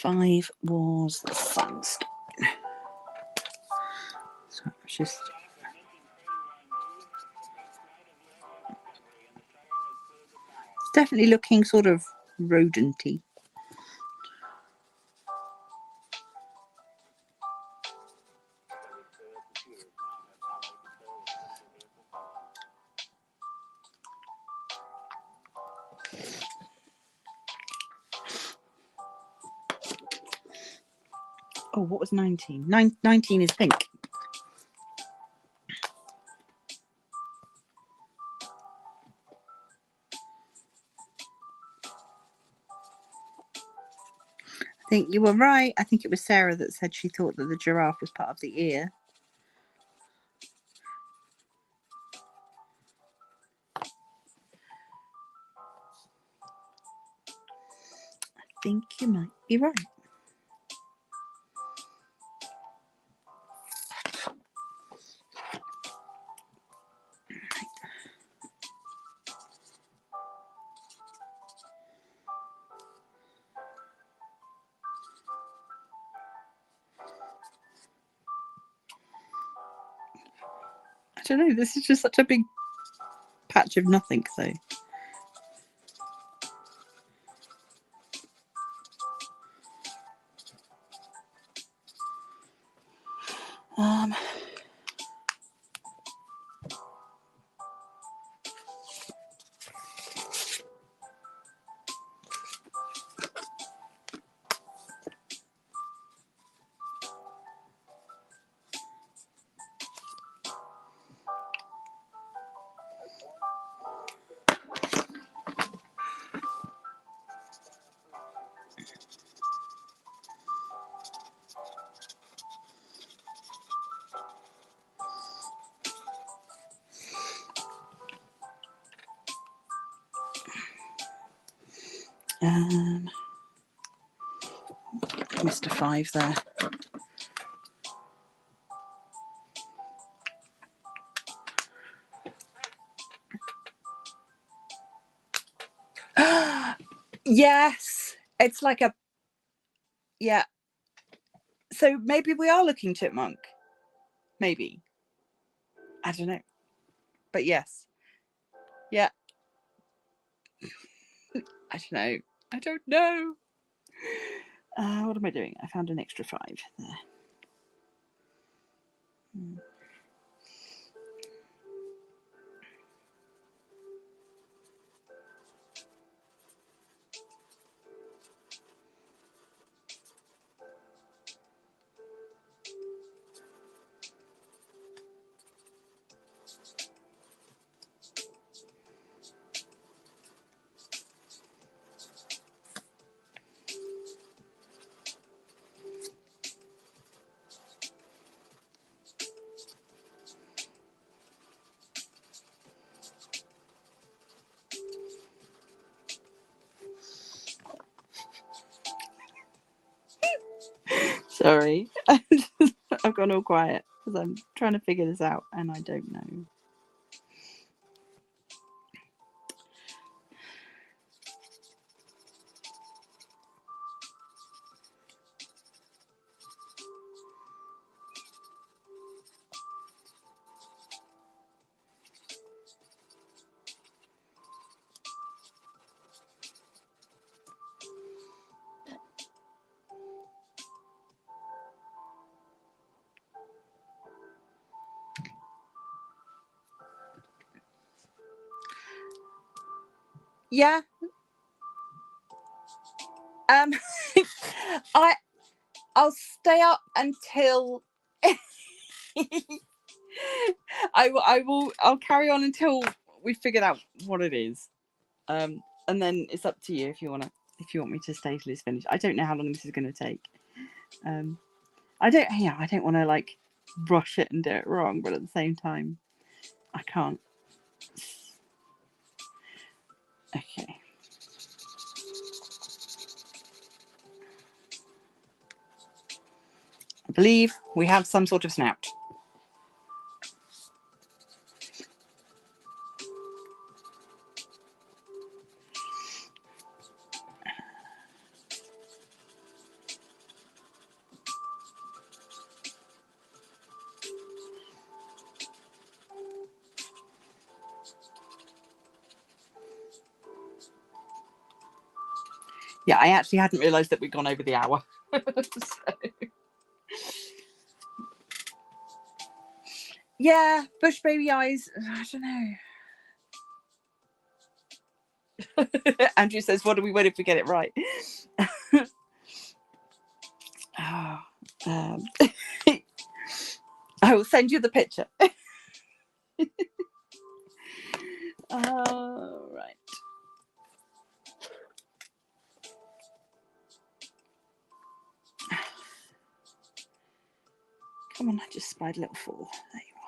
Five was sandstone. So it's just it's definitely looking sort of rodenty. Oh, what was 19? 19 is pink. I think you were right. I think it was Sarah that said she thought that the giraffe was part of the ear. I think you might be right. I don't know. This is just such a big patch of nothing, though. Mr. 5 there. Yes, it's like a, yeah. So maybe we are looking chipmunk. Maybe. I don't know. But yes. Yeah. I don't know. I don't know. What am I doing? I found an extra 5 there. Sorry. I've gone all quiet because I'm trying to figure this out and I don't know. Yeah. I'll stay up until I'll carry on until we've figured out what it is. And then it's up to you if you want me to stay till it's finished. I don't know how long this is going to take. I don't want to like rush it and do it wrong, but at the same time I can't. Okay. I believe we have some sort of snout. Yeah, I actually hadn't realised that we'd gone over the hour. So. Yeah, bush baby eyes. I don't know. Andrew says, "What do we win if we get it right?" Oh, I will send you the picture. Right. Come on, I just spied a little 4. There you are.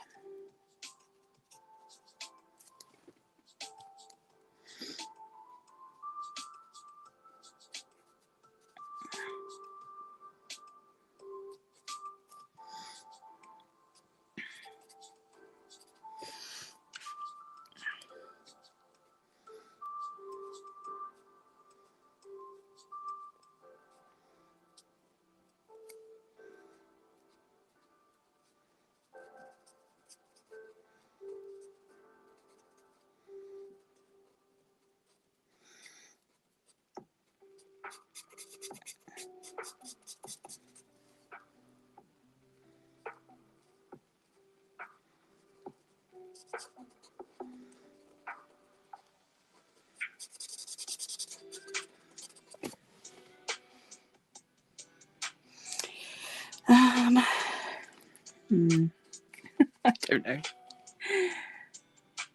I don't know.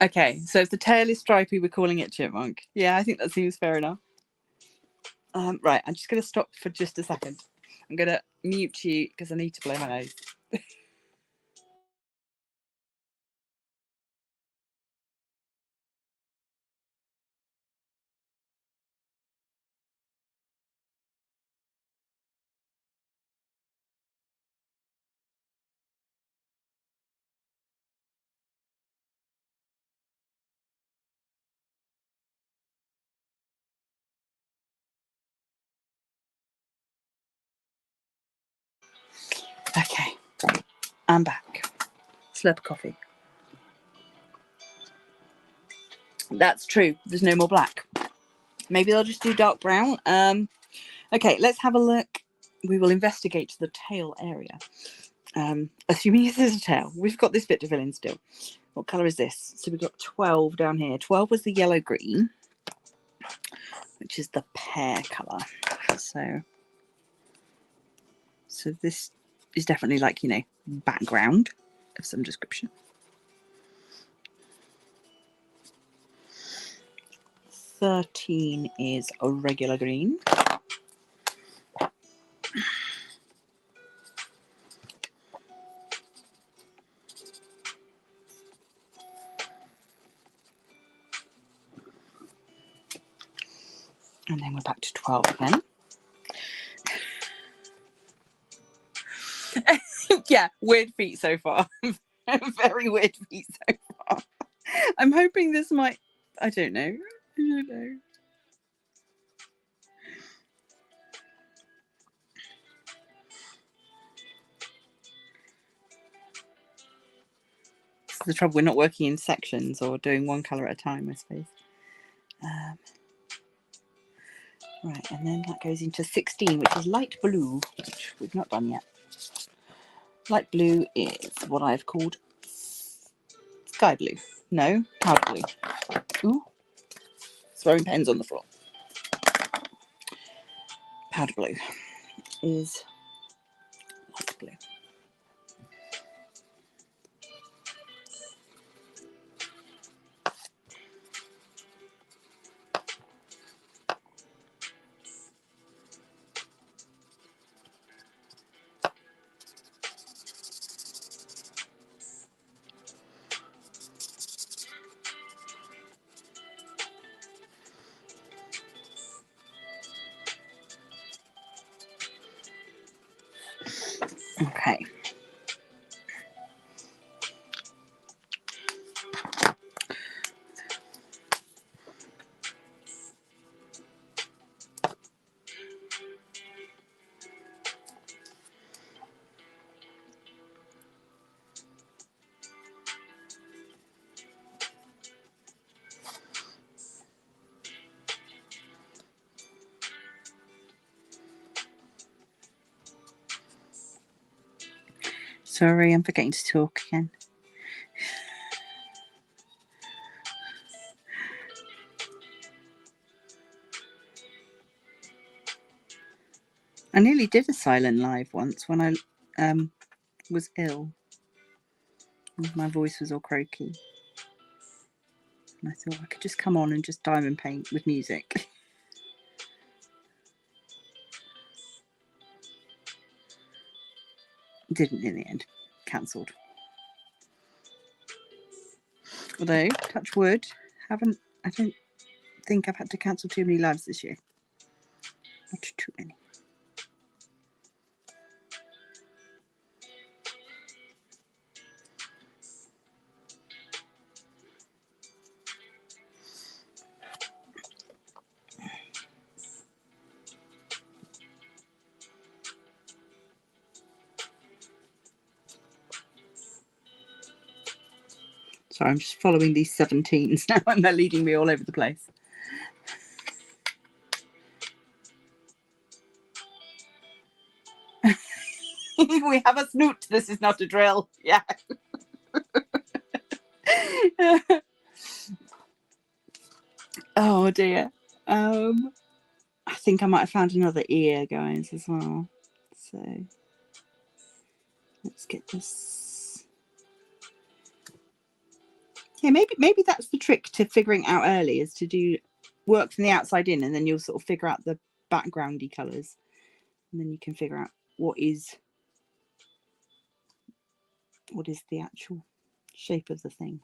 Okay, so if the tail is stripy, we're calling it chipmunk. Yeah, I think that seems fair enough. Right, I'm just going to stop for just a second. I'm going to mute you because I need to blow my nose. Okay, I'm back. Slurp of coffee. That's true. There's no more black. Maybe they'll just do dark brown. Okay, let's have a look. We will investigate the tail area. Assuming this is a tail. We've got this bit to fill in still. What colour is this? So we've got 12 down here. 12 was the yellow green, which is the pear colour. So this is definitely like, you know, background of some description. 13 is a regular green. And then we're back to 12 again. Yeah, weird feet so far. Very weird feet so far. I'm hoping this might, I don't know. This is the trouble, we're not working in sections or doing one colour at a time, I suppose. Right, and then that goes into 16, which is light blue, which we've not done yet. Light blue is what I've called sky blue. No, powder blue. Ooh, throwing pens on the floor. Powder blue is light blue. Okay. Sorry, I'm forgetting to talk again. I nearly did a silent live once when I was ill. My voice was all croaky. And I thought I could just come on and just diamond paint with music. Didn't in the end. Cancelled. Although, touch wood, I don't think I've had to cancel too many lives this year. Not too many. So I'm just following these 17s now and they're leading me all over the place. We have a snoot. This is not a drill. Yeah. Oh dear. I think I might have found another ear, guys, as well. So let's get this. Yeah, maybe that's the trick to figuring out early, is to do work from the outside in, and then you'll sort of figure out the backgroundy colours, and then you can figure out what is the actual shape of the thing.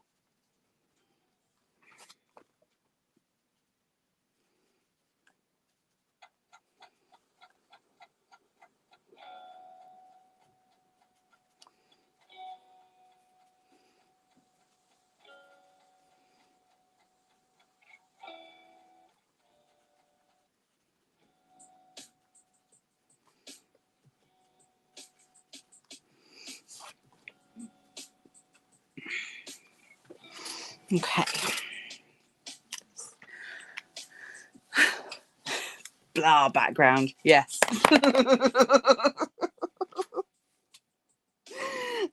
Okay. Blah background. Yes.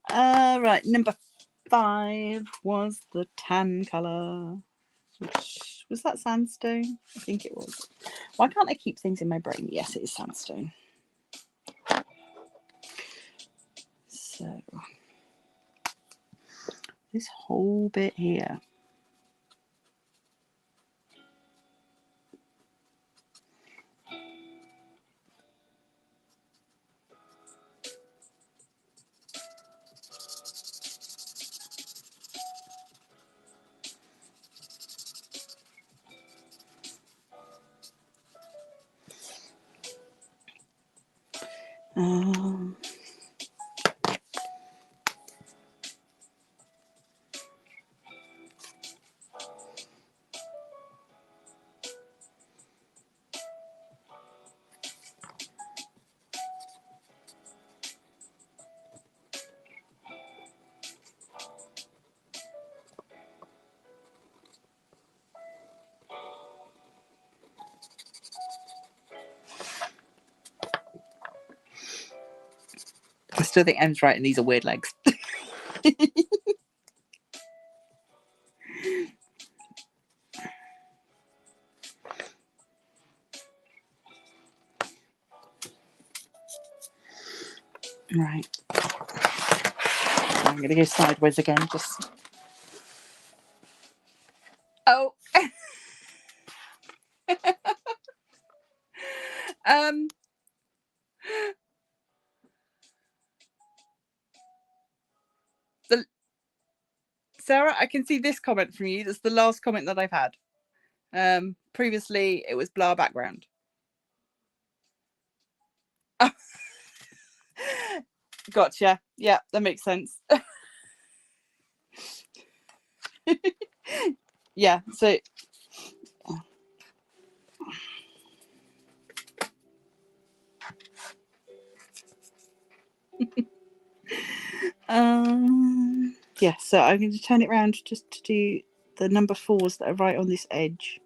Right. Number 5 was the tan colour. Which was that sandstone? I think it was. Why can't I keep things in my brain? Yes, it is sandstone. So this whole bit here. I still think Em's right, and these are weird legs. Right. I'm going to go sideways again. Just. Oh. Sarah, I can see this comment from you. That's the last comment that I've had. Previously, it was blah background. Oh. Gotcha. Yeah, that makes sense. Yeah, so yeah, so I'm going to turn it around just to do the number 4s that are right on this edge.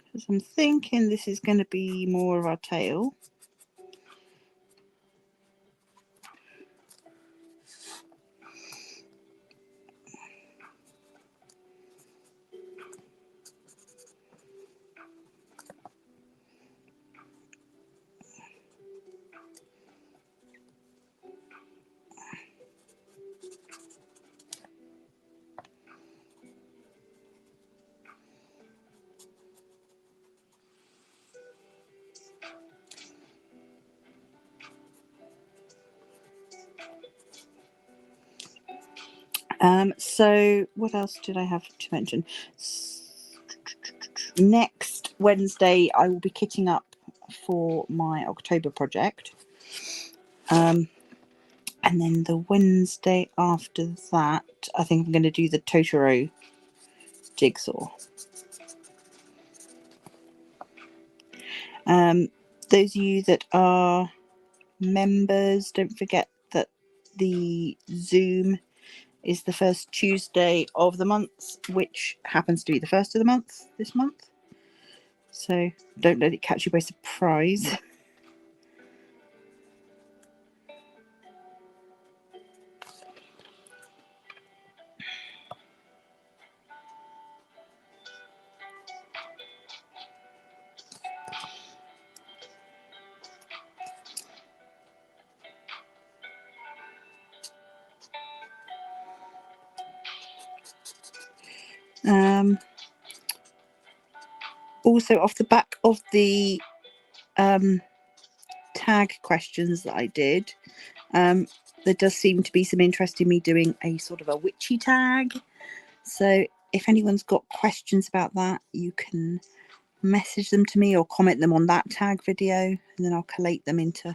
Because I'm thinking this is going to be more of our tail. So what else did I have to mention? Next Wednesday, I will be kitting up for my October project. And then the Wednesday after that, I think I'm going to do the Totoro jigsaw. Those of you that are members, don't forget that the Zoom is the first Tuesday of the month, which happens to be the first of the month this month. So don't let it catch you by surprise. Also, off the back of the tag questions that I did, there does seem to be some interest in me doing a sort of a witchy tag. So if anyone's got questions about that, you can message them to me or comment them on that tag video, and then I'll collate them into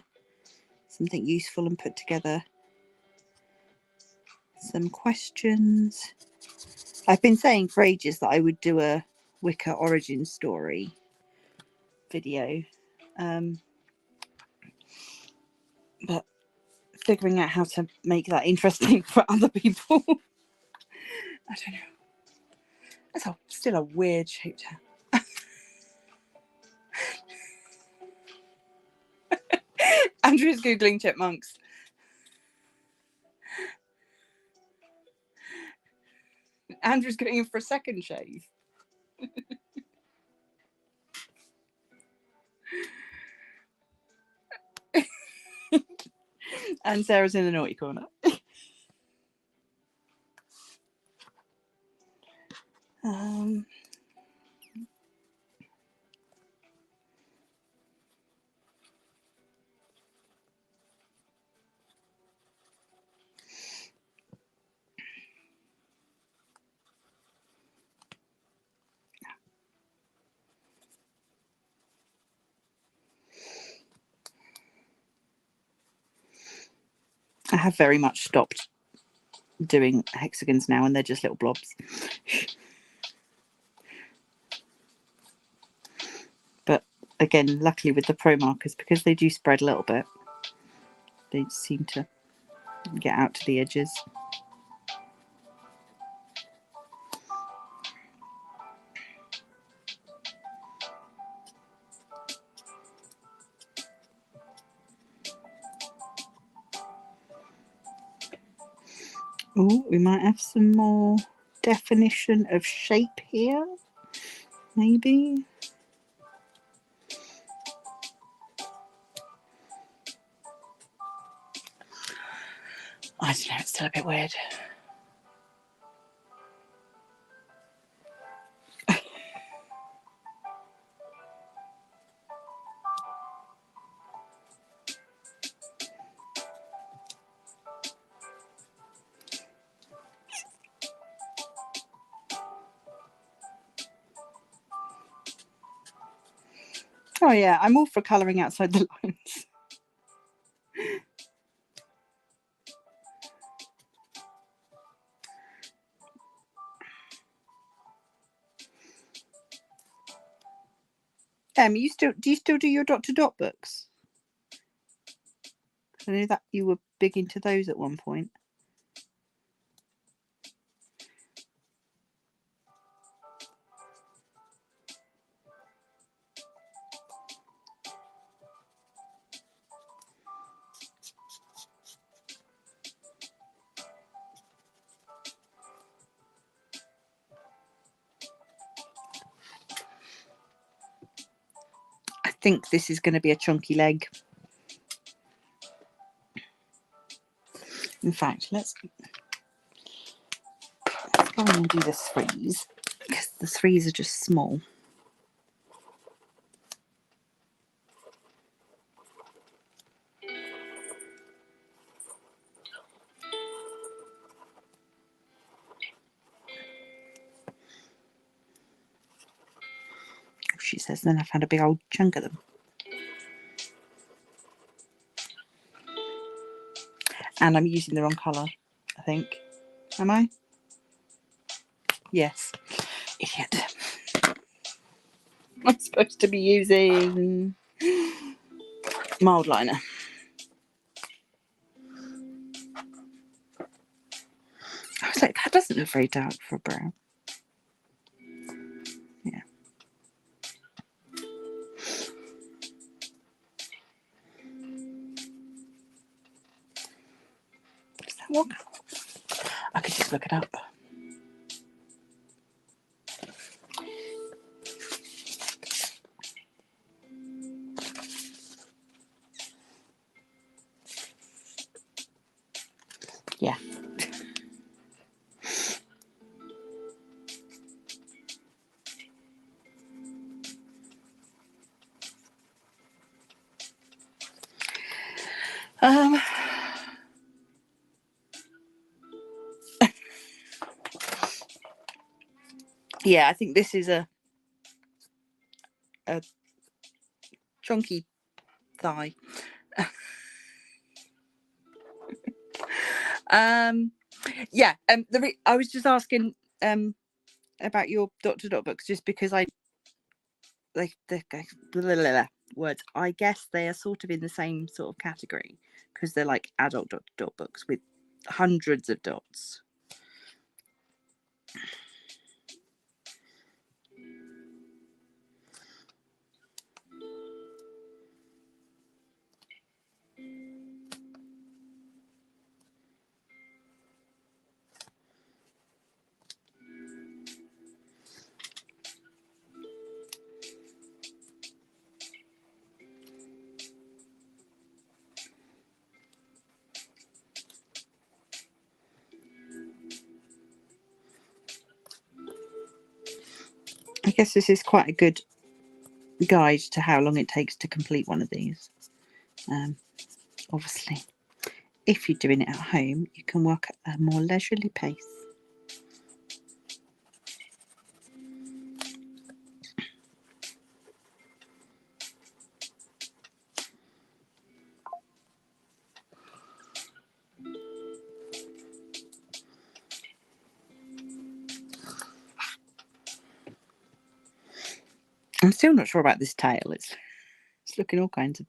something useful and put together some questions. I've been saying for ages that I would do a Wicca origin story video, but figuring out how to make that interesting for other people. I don't know. That's still a weird shaped hat. Andrew's Googling chipmunks. Andrew's going in for a second shave. And Sarah's in the naughty corner. I have very much stopped doing hexagons now, and they're just little blobs. But again, luckily with the pro markers, because they do spread a little bit, they seem to get out to the edges. Oh, we might have some more definition of shape here, maybe. I don't know, it's still a bit weird. Oh yeah, I'm all for colouring outside the lines. Do you still do your dot-to-dot books? I know that you were big into those at one point. I think this is going to be a chunky leg. In fact, let's go and do the threes, because the threes are just small. She says, then I've had a big old chunk of them. And I'm using the wrong colour, I think. Am I? Yes. Idiot. I'm supposed to be using mild liner. I was like, that doesn't look very dark for a brown. Yeah. Is that what? I could just look it up. Yeah. Yeah, I think this is a chunky thigh. Yeah, I was just asking about your dot-to-dot books, just because I words. I guess they are sort of in the same sort of category because they're like adult dot books with hundreds of dots. I guess this is quite a good guide to how long it takes to complete one of these. Obviously, if you're doing it at home, you can work at a more leisurely pace. I'm still not sure about this tail. It's looking all kinds of...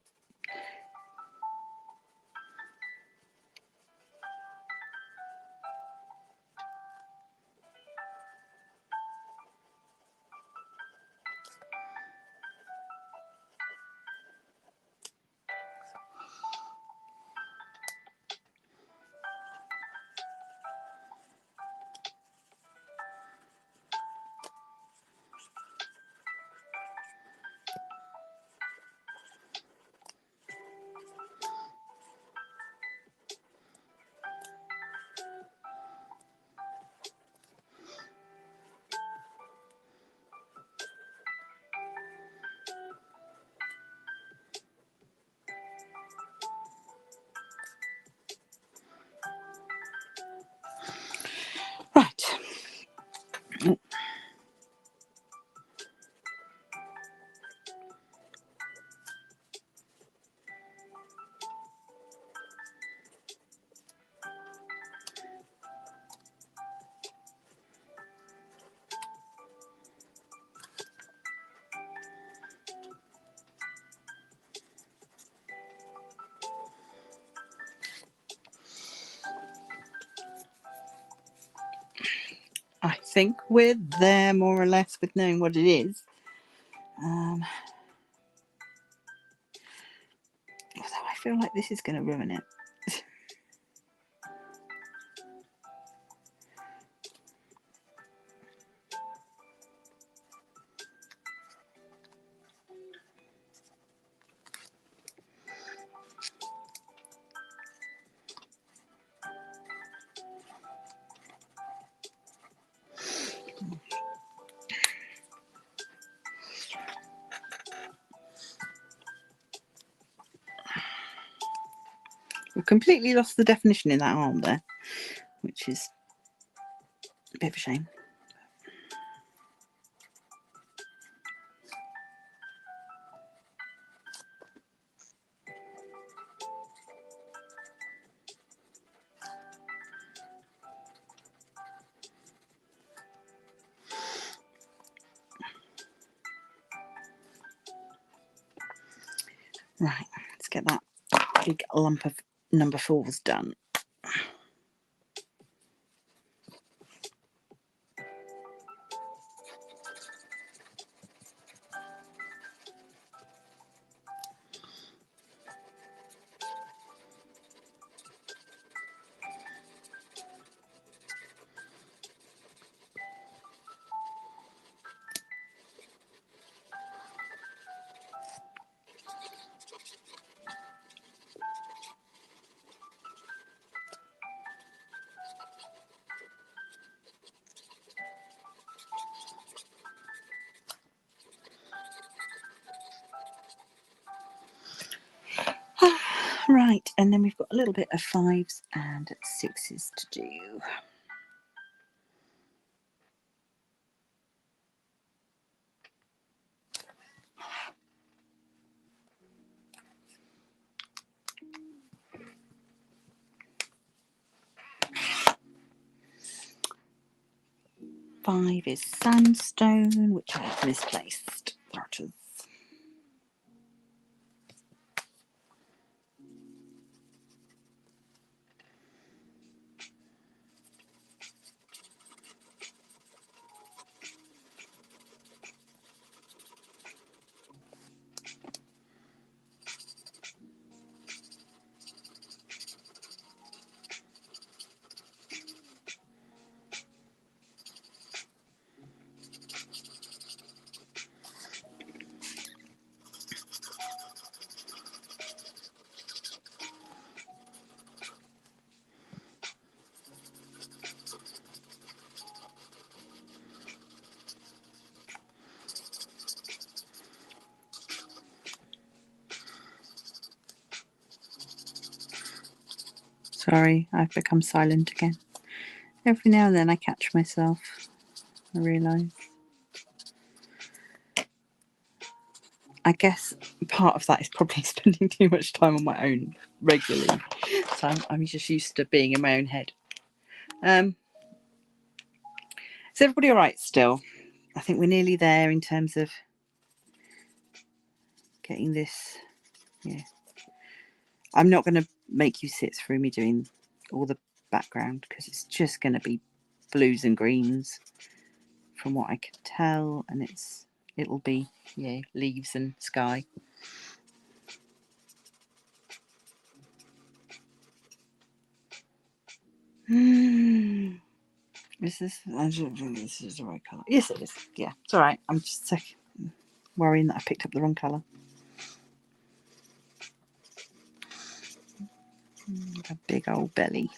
Right. I think we're there more or less with knowing what it is. Although I feel like this is going to ruin it. We've completely lost the definition in that arm there, which is a bit of a shame. Right, let's get that big lump of number 4s done. Right, and then we've got a little bit of 5s and 6s to do. Five is sandstone, which I have misplaced. There it is. Sorry, I've become silent again. Every now and then I catch myself. I realise. I guess part of that is probably spending too much time on my own regularly. So I'm just used to being in my own head. Is everybody all right still? I think we're nearly there in terms of getting this. Yeah. I'm not going to make you sit through me doing all the background because it's just going to be blues and greens from what I can tell, and it'll be leaves and sky. Is this the right colour? Yes, it is. Yeah, it's all right. I'm just worrying that I picked up the wrong colour. A big old belly.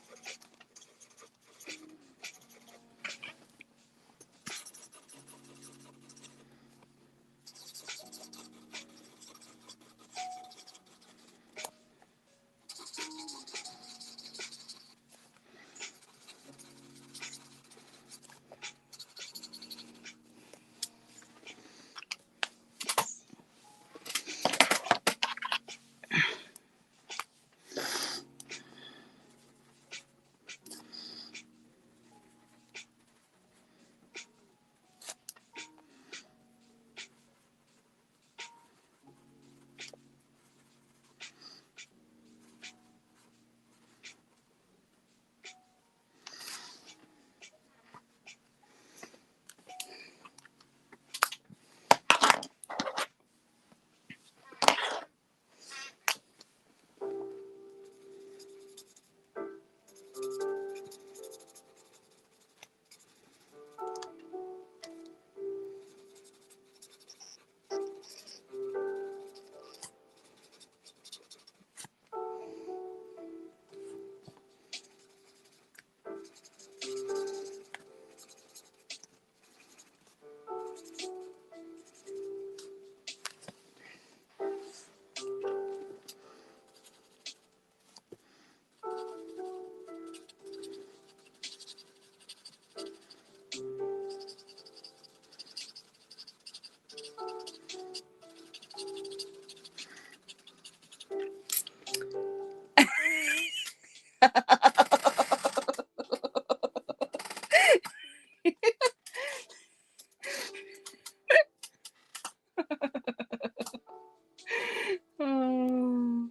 Oh.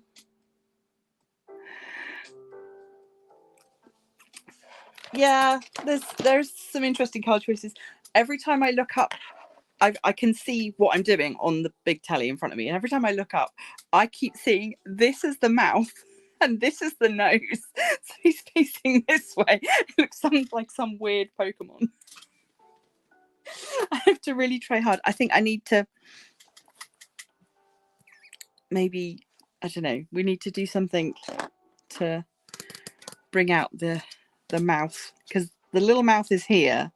Yeah, there's some interesting colour choices. Every time I look up, I can see what I'm doing on the big telly in front of me, and every time I look up, I keep seeing this is the mouth and this is the nose. So he's facing this way. It looks like some weird Pokemon. I have to really try hard. I think I need to maybe, I don't know, we need to do something to bring out the mouth, because the little mouth is here,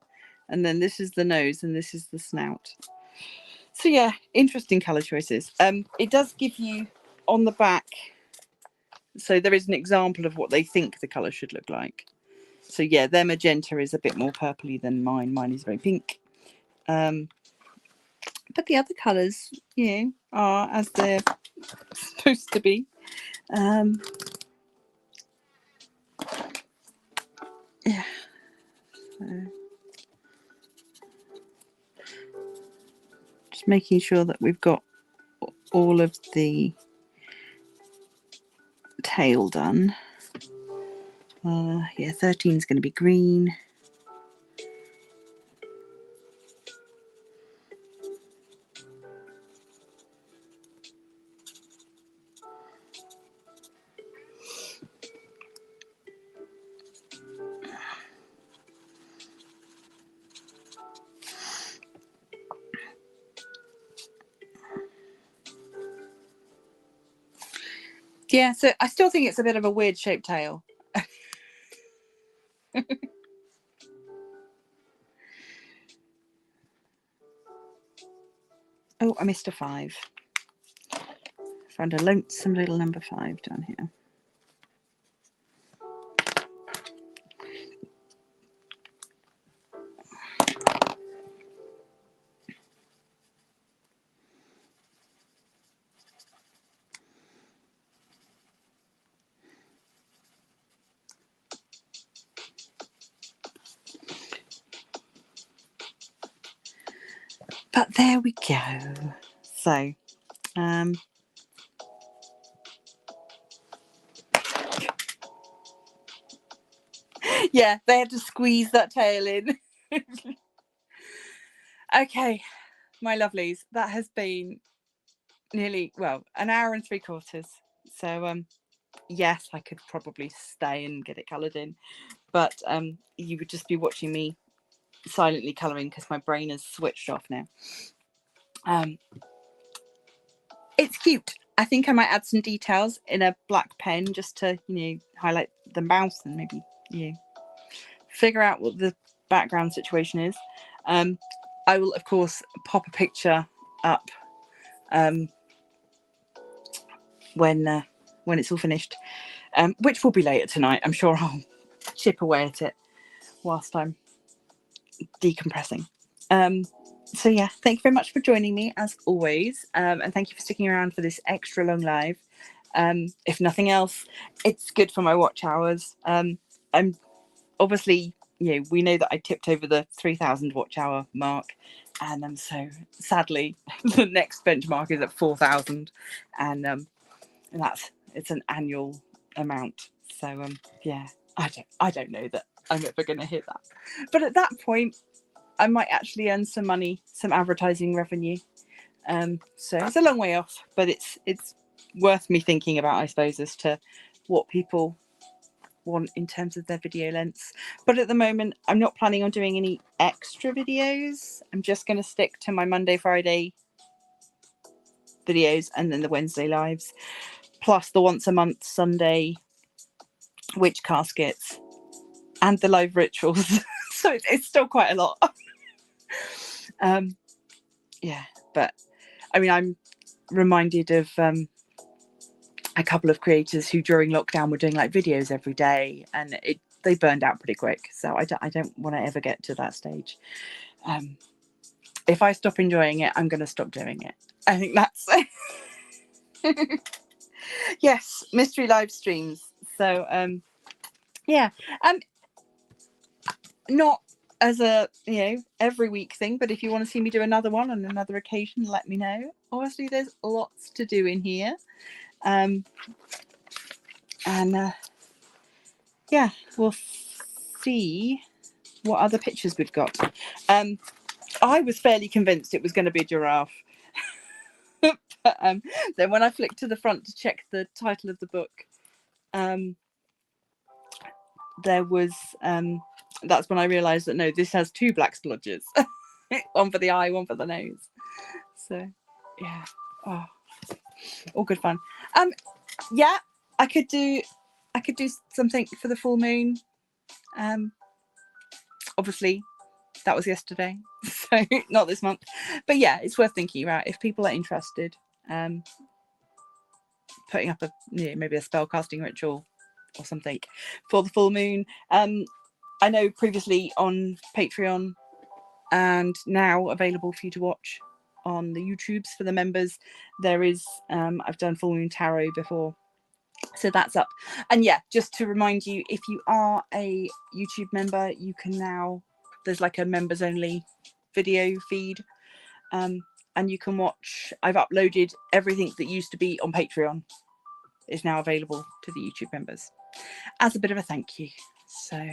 and then this is the nose and this is the snout. So yeah, interesting colour choices. It does give you on the back, so there is an example of what they think the colour should look like. So yeah, their magenta is a bit more purpley than mine. Mine is very pink. But the other colours, are as they're supposed to be. Yeah. So just making sure that we've got all of the tail done. Yeah, 13 is going to be green. Yeah, so I still think it's a bit of a weird shaped tail. Oh, I missed a 5. Found a lonesome little number 5 down here. there we go. So, yeah, they had to squeeze that tail in. Okay, my lovelies, that has been nearly, well, an hour and 3/4. So, yes, I could probably stay and get it coloured in, but you would just be watching me silently colouring because my brain is switched off now. It's cute. I think I might add some details in a black pen just to, highlight the mouth and maybe, figure out what the background situation is. I will, of course, pop a picture up when it's all finished, which will be later tonight. I'm sure I'll chip away at it whilst I'm decompressing. So yeah, thank you very much for joining me as always, and thank you for sticking around for this extra long live. If nothing else, it's good for my watch hours. I'm obviously, we know that I tipped over the 3,000 watch hour mark, and so sadly the next benchmark is at 4,000, and it's an annual amount. So yeah, I don't know that I'm ever going to hit that, but at that point I might actually earn some money, some advertising revenue. So it's a long way off, but it's worth me thinking about, I suppose, as to what people want in terms of their video lengths. But at the moment, I'm not planning on doing any extra videos. I'm just going to stick to my Monday, Friday videos and then the Wednesday lives, plus the once a month Sunday witch caskets and the live rituals. So it's still quite a lot. Yeah, but I mean, I'm reminded of a couple of creators who during lockdown were doing like videos every day, and they burned out pretty quick. So I don't want to ever get to that stage. If I stop enjoying it, I'm going to stop doing it. I think that's yes, mystery live streams. So yeah, not as a every week thing, but if you want to see me do another one on another occasion, let me know. Obviously there's lots to do in here, and yeah, we'll see what other pictures we've got. I was fairly convinced it was going to be a giraffe, but then when I flicked to the front to check the title of the book, there was that's when I realized that no, this has two black splodges. One for the eye, one for the nose. So yeah, all good fun. Yeah, I could do something for the full moon. Obviously that was yesterday, so not this month, but yeah, it's worth thinking about if people are interested. Putting up maybe a spell casting ritual or something for the full moon. I know previously on Patreon and now available for you to watch on the YouTubes for the members, there is I've done full moon tarot before, so that's up. And yeah, just to remind you, if you are a YouTube member, you can now, there's like a members only video feed, and you can watch. I've uploaded everything that used to be on Patreon is now available to the YouTube members as a bit of a thank you. So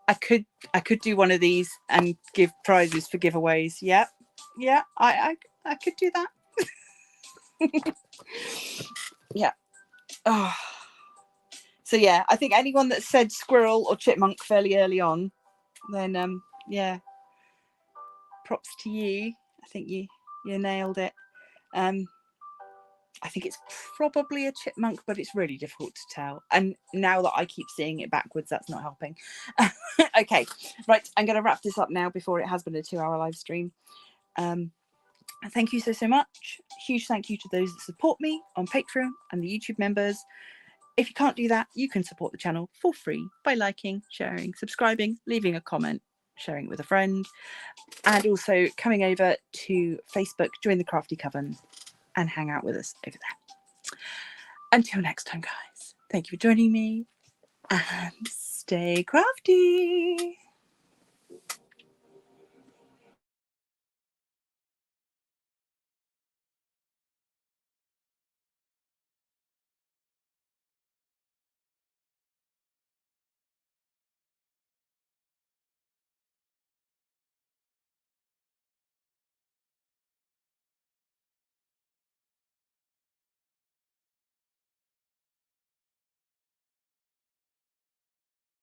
I could do one of these and give prizes for giveaways. Yeah, I could do that. Yeah. Oh. So yeah, I think anyone that said squirrel or chipmunk fairly early on, then yeah, props to you. I think you nailed it. I think it's probably a chipmunk, but it's really difficult to tell. And now that I keep seeing it backwards, that's not helping. Okay, right. I'm going to wrap this up now before it has been a 2-hour live stream. Thank you so much. Huge thank you to those that support me on Patreon and the YouTube members. If you can't do that, you can support the channel for free by liking, sharing, subscribing, leaving a comment, sharing it with a friend, and also coming over to Facebook, join the Crafty Coven, and hang out with us over there. Until next time, guys, thank you for joining me, and stay crafty.